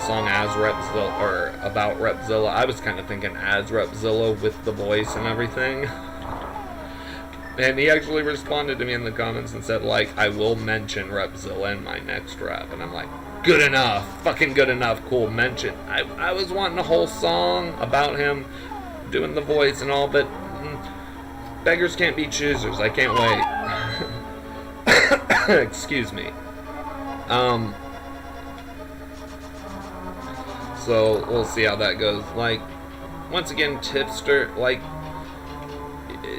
Speaker 1: song as Repzilla, or about Repzilla? I was kind of thinking as Repzilla with the voice and everything. And he actually responded to me in the comments and said, like, I will mention Repzilla in my next rap. And I'm like, good enough. Fucking good enough. Cool, mention. I was wanting a whole song about him doing the voice and all, but beggars can't be choosers. I can't wait. Excuse me. So we'll see how that goes. Like, once again, Tipster, like,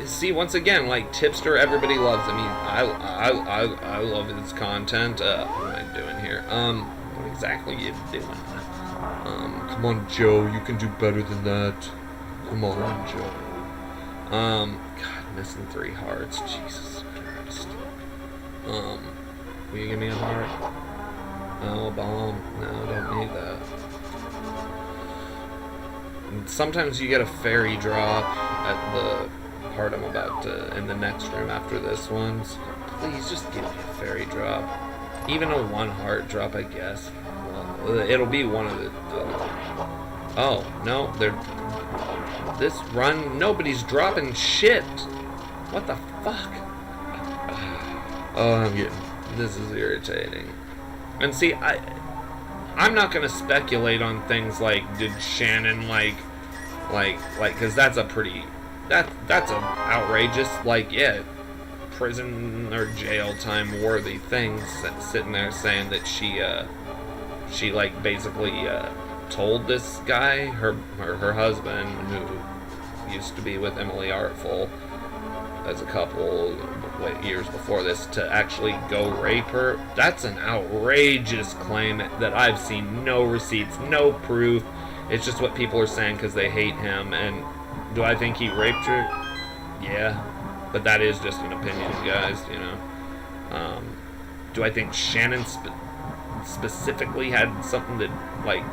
Speaker 1: see, once again, like, Tipster, everybody loves him. I love his content. What am I doing here? What exactly are you doing? Come on, Joe, you can do better than that. Come on, Joe. God, missing 3 hearts. Jesus Christ. Will you give me a heart? No, a bomb. No, don't need that. And sometimes you get a fairy drop at the part I'm about to, in the next room after this one. So please, just give me a fairy drop. Even a 1 heart drop, I guess. Well, it'll be one of the... oh, no, this run, nobody's dropping shit. What the fuck? Oh, this is irritating. And see, I'm not gonna speculate on things like, did Shannon because that's a pretty, that's a outrageous, like, yeah, prison or jail time worthy thing, sitting there saying that she like basically told this guy, her husband, who used to be with Emily Artful as a couple years before this, to actually go rape her. That's an outrageous claim that I've seen no receipts, no proof. It's just what people are saying because they hate him. And do I think he raped her? Yeah, but that is just an opinion, guys, you know. Do I think Shannon specifically had something that like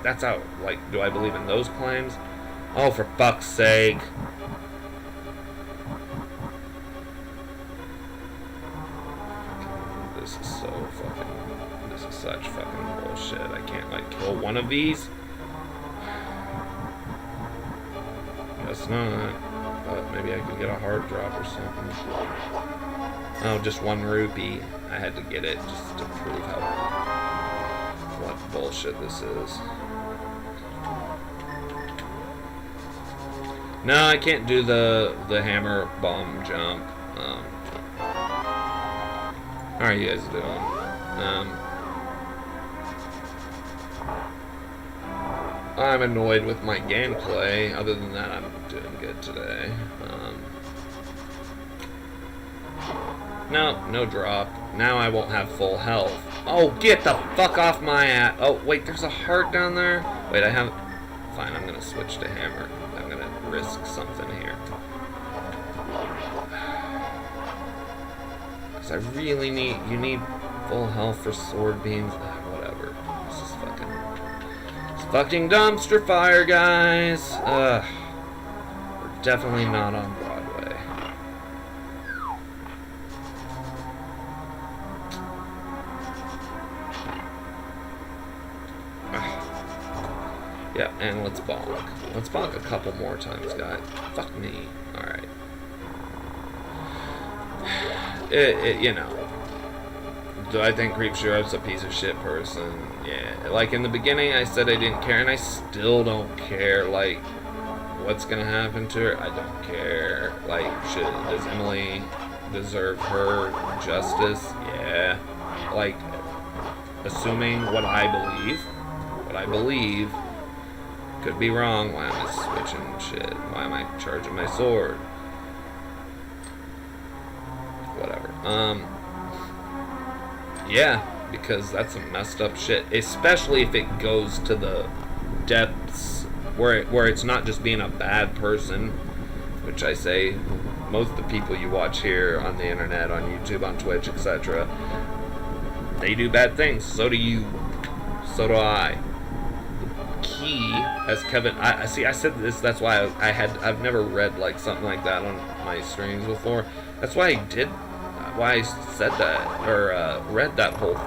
Speaker 1: that's out, like, do I believe in those claims? Oh, for fuck's sake. This is such fucking bullshit. I can't, like, kill one of these? Guess not. But maybe I could get a hard drop or something. Oh, just 1 rupee. I had to get it just to prove what bullshit this is. No, I can't do the hammer bomb jump. How are you guys doing? I'm annoyed with my gameplay. Other than that, I'm doing good today. No drop. Now I won't have full health. Oh, get the fuck off my ass. Oh, wait, there's a heart down there? Wait, I have... Fine, I'm gonna switch to hammer. I'm gonna risk something here. Because I really need... You need full health for sword beams. Whatever. This is fucking... It's fucking dumpster fire, guys. We're definitely not on Broadway. Yeah, and let's bonk. Let's bonk a couple more times, guys. Fuck me. Alright. You know. Do I think Creepshow is a piece of shit person? Yeah. Like, in the beginning, I said I didn't care, and I still don't care. Like, what's gonna happen to her? I don't care. Like, does Emily deserve her justice? Yeah. Like, assuming what I believe, could be wrong. Why am I switching shit? Why am I charging my sword? Whatever. Yeah, because that's some messed up shit. Especially if it goes to the depths where it's not just being a bad person, which I say most of the people you watch here on the internet, on YouTube, on Twitch, etc., they do bad things. So do you. So do I. Key, as Kevin, I see, I said this, that's why I've never read like something like that on my streams before. That's why I said that, or read that whole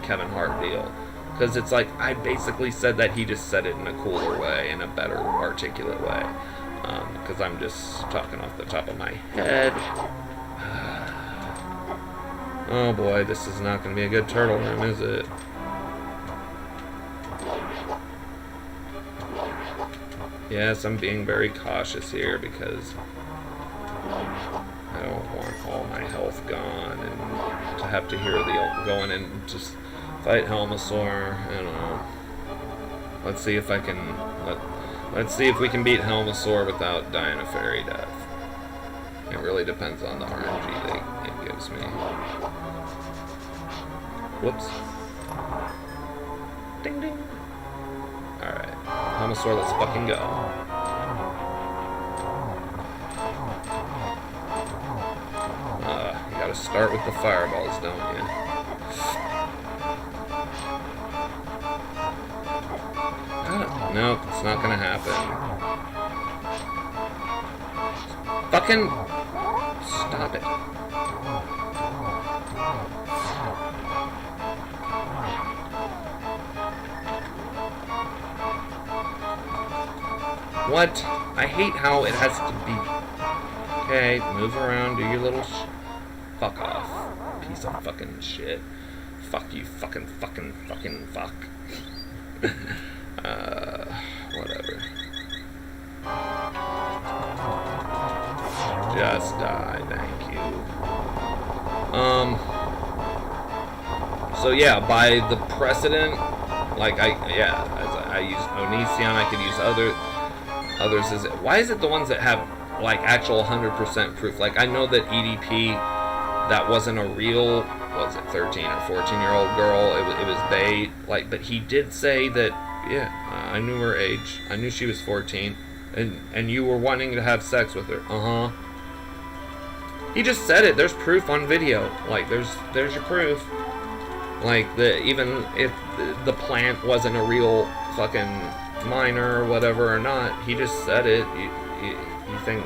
Speaker 1: Kevin Hart deal. Because it's like, I basically said that, he just said it in a cooler way, in a better articulate way. Because I'm just talking off the top of my head. Oh boy, this is not going to be a good turtle room, is it? Yes, I'm being very cautious here because I don't want all my health gone and to have to hear the going and just fight Helmasaur. I don't know. Let's see if I can let's see if we can beat Helmasaur without dying a fairy death. It really depends on the RNG that it gives me. Whoops. Ding ding. Alright. Helmasaur, let's fucking go. You gotta start with the fireballs, don't you? Nope, it's not gonna happen. Fucking stop it. What? I hate how it has to be. Okay, move around, do your little fuck off. Piece of fucking shit. Fuck you, fucking fuck. Whatever. Just die, thank you. So yeah, by the precedent, like I use Onision, I could use others. Why is it the ones that have like actual 100% proof? Like I know that EDP, that wasn't a real, was it 13 or 14-year-old girl? It was bait. Like, but he did say that. Yeah, I knew her age. I knew she was 14, and you were wanting to have sex with her. He just said it. There's proof on video. Like, there's your proof. Like, even if the plant wasn't a real fucking minor or whatever or not, he just said it. You think?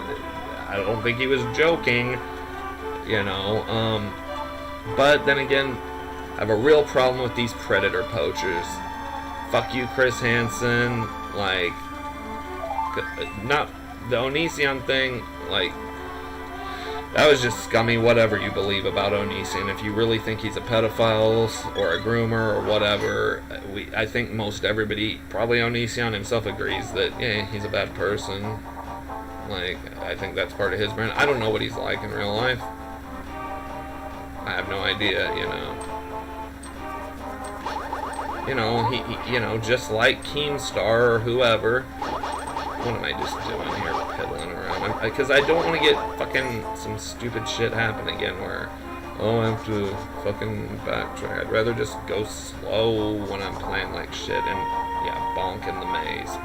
Speaker 1: I don't think he was joking. You know. But then again, I have a real problem with these predator poachers. Fuck you, Chris Hansen. Like, not the Onision thing. Like, that was just scummy. Whatever you believe about Onision, if you really think he's a pedophile or a groomer or whatever, I think most everybody, probably Onision himself, agrees that yeah, he's a bad person. Like, I think that's part of his brand. I don't know what he's like in real life. I have no idea. You know, he just like Keemstar or whoever. What am I just doing here, piddling around? Because I don't want to get fucking some stupid shit happen again where, oh, I have to fucking backtrack. I'd rather just go slow when I'm playing like shit and, yeah, bonk in the maze.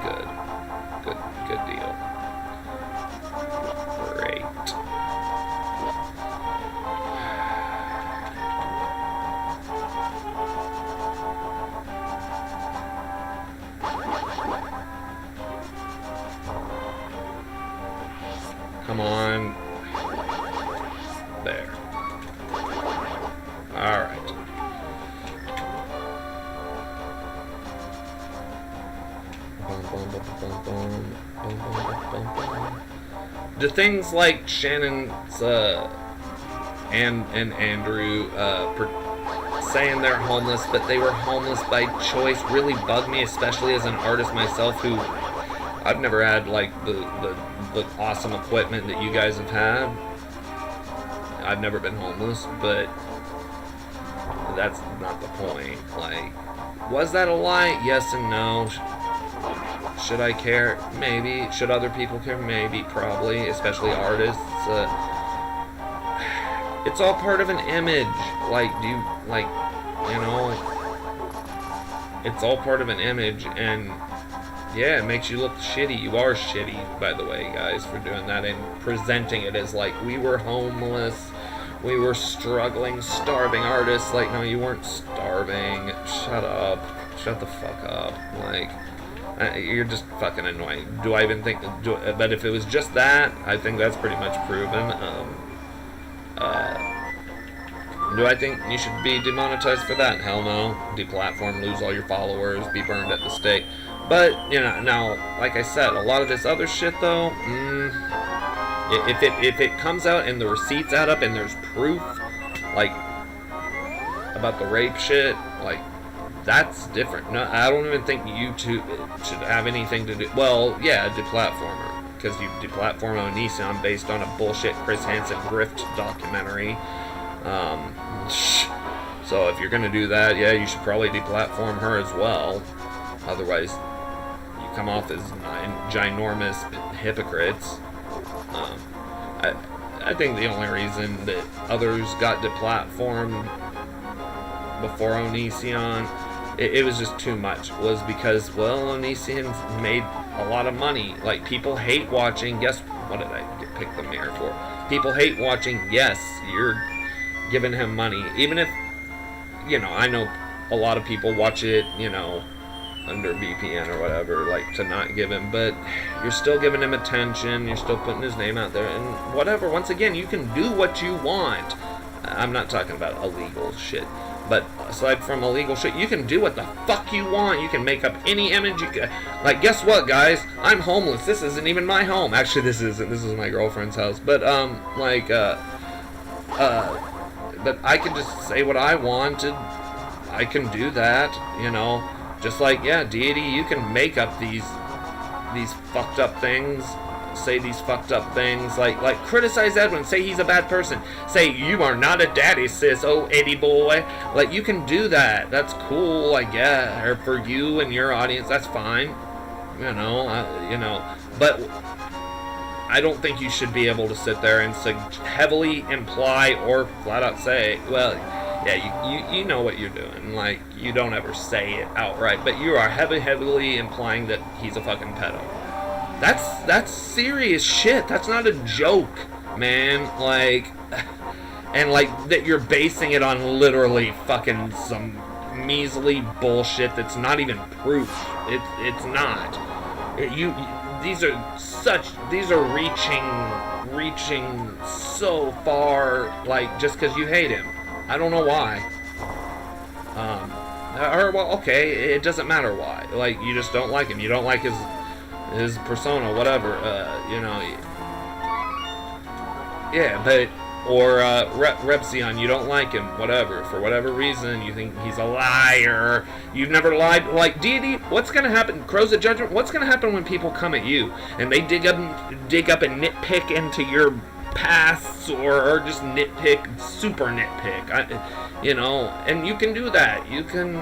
Speaker 1: Good deal. Great. Come on. There. Alright. Do things like Shannon's and Andrew saying they're homeless, but they were homeless by choice, really bug me, especially as an artist myself who I've never had like the awesome equipment that you guys have had. I've never been homeless, but that's not the point. Like, was that a lie? Yes and no. Should I care? Maybe. Should other people care? Maybe, probably, especially artists. It's all part of an image. Like, it's all part of an image, and yeah, it makes you look shitty. You are shitty, by the way, guys, for doing that and presenting it as like we were homeless, we were struggling, starving artists. Like, no, you weren't starving. Shut up. Shut the fuck up. Like, you're just fucking annoying. Do I even think? But if it was just that, I think that's pretty much proven. Do I think you should be demonetized for that? Hell no. Deplatform, lose all your followers, be burned at the stake. But, you know, now, like I said, a lot of this other shit, though, if it comes out and the receipts add up and there's proof, like, about the rape shit, like, that's different. No, I don't even think YouTube should have anything to do. Well, yeah, deplatformer, because you deplatform Onision based on a bullshit Chris Hansen grift documentary. So if you're gonna do that, yeah, you should probably deplatform her as well. Otherwise, you come off as ginormous hypocrites. I think the only reason that others got deplatformed before Onision, it was just too much, was because, well, Onision's made a lot of money. Like, people hate watching, guess what did I pick the mirror for? People hate watching, yes, you're giving him money. Even if, you know, I know a lot of people watch it, you know, under VPN or whatever, like, to not give him, but you're still giving him attention, you're still putting his name out there, and whatever. Once again, you can do what you want. I'm not talking about illegal shit, but aside from illegal shit, you can do what the fuck you want. You can make up any image you can. Like, guess what, guys? I'm homeless. This isn't even my home. Actually, this isn't. This is my girlfriend's house. But, but I can just say what I wanted. I can do that, you know. Just like, yeah, Deity, you can make up these fucked up things, say these fucked up things, like criticize Edwin, say he's a bad person, say you are not a daddy, sis, oh Eddie boy. Like, you can do that. That's cool, I guess, or for you and your audience, that's fine, you know, but I don't think you should be able to sit there and heavily imply or flat out say, well, yeah, you know what you're doing. Like, you don't ever say it outright, but you are heavily implying that he's a fucking pedo. That's serious shit. That's not a joke, man. Like, and like that you're basing it on literally fucking some measly bullshit that's not even proof. It's not. These are reaching so far. Like, just because you hate him. I don't know why. Well, okay, it doesn't matter why. Like, you just don't like him. You don't like his persona, whatever. You know. Yeah, but or Repzion, you don't like him, whatever. For whatever reason, you think he's a liar. You've never lied. Like, Deity, what's gonna happen? Crows of Judgment. What's gonna happen when people come at you and they dig up and nitpick into your pasts or just super nitpick, you know, and you can do that. You can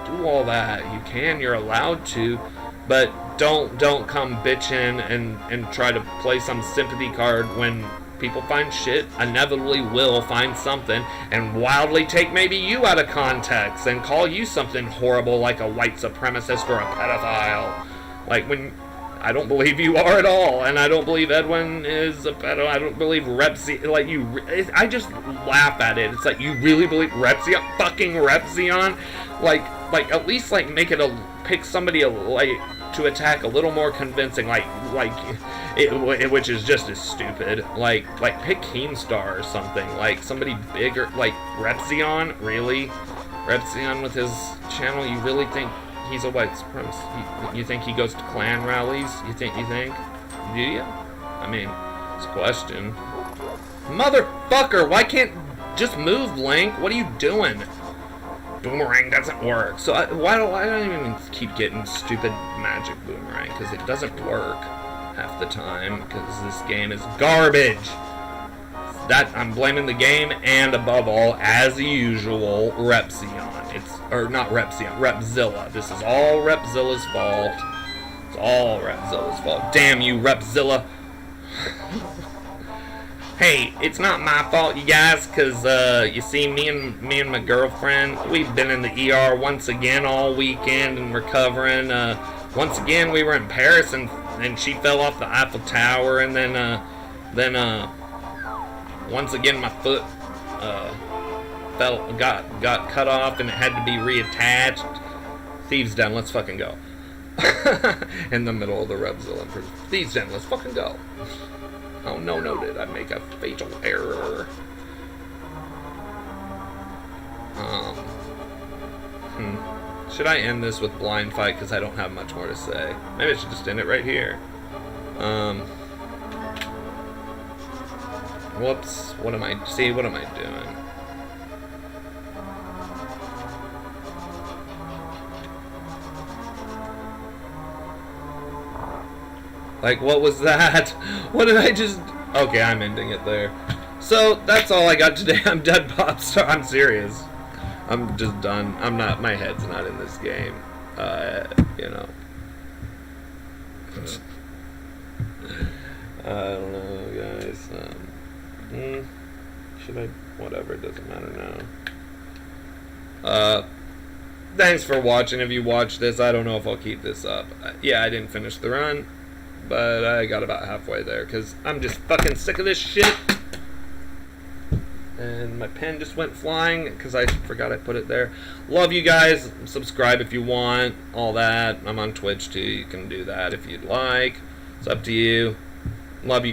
Speaker 1: do all that. You're allowed to, but don't come bitching and try to play some sympathy card when people find shit, inevitably will find something, and wildly take maybe you out of context and call you something horrible like a white supremacist or a pedophile. Like, when I don't believe you are at all, and I don't believe Edwin is a pedo. I don't believe Repzion. Like, I just laugh at it. It's like, you really believe Repzion? Fucking Repzion? Like at least like make it pick somebody like to attack a little more convincing. Which is just as stupid. Like pick Keemstar or something. Like somebody bigger. Like Repzion, really? Repzion with his channel. You really think he's a white supremacist? You think he goes to Klan rallies? You think? Do you? I mean, it's a question. Motherfucker, why can't just move, Link? What are you doing? Boomerang doesn't work. So why don't I even keep getting stupid magic boomerang? Because it doesn't work half the time. Because this game is garbage. That I'm blaming the game, and above all, as usual, Repzion. Not Repzion, Repzilla. This is all Repzilla's fault. It's all Repzilla's fault. Damn you, Repzilla. Hey, it's not my fault, you guys, because, you see, me and my girlfriend, we've been in the ER once again all weekend and recovering. Once again, we were in Paris, and she fell off the Eiffel Tower, and then, once again, my foot, got cut off, and it had to be reattached. Thieves Den, let's fucking go. In the middle of the Repzilla. Thieves Den, let's fucking go. Oh, no, did I make a fatal error? Should I end this with blind fight? Because I don't have much more to say. Maybe I should just end it right here. Whoops. What am I doing? Like, what was that? What did I just... Okay, I'm ending it there. So, that's all I got today. I'm dead, Popstar. I'm serious. I'm just done. I'm not... My head's not in this game. You know. I don't know, guys. Should I... Whatever, it doesn't matter now. Thanks for watching. If you watch this, I don't know if I'll keep this up. Yeah, I didn't finish the run, but I got about halfway there, because I'm just fucking sick of this shit. And my pen just went flying, because I forgot I put it there. Love you guys. Subscribe if you want. All that. I'm on Twitch, too. You can do that if you'd like. It's up to you. Love you.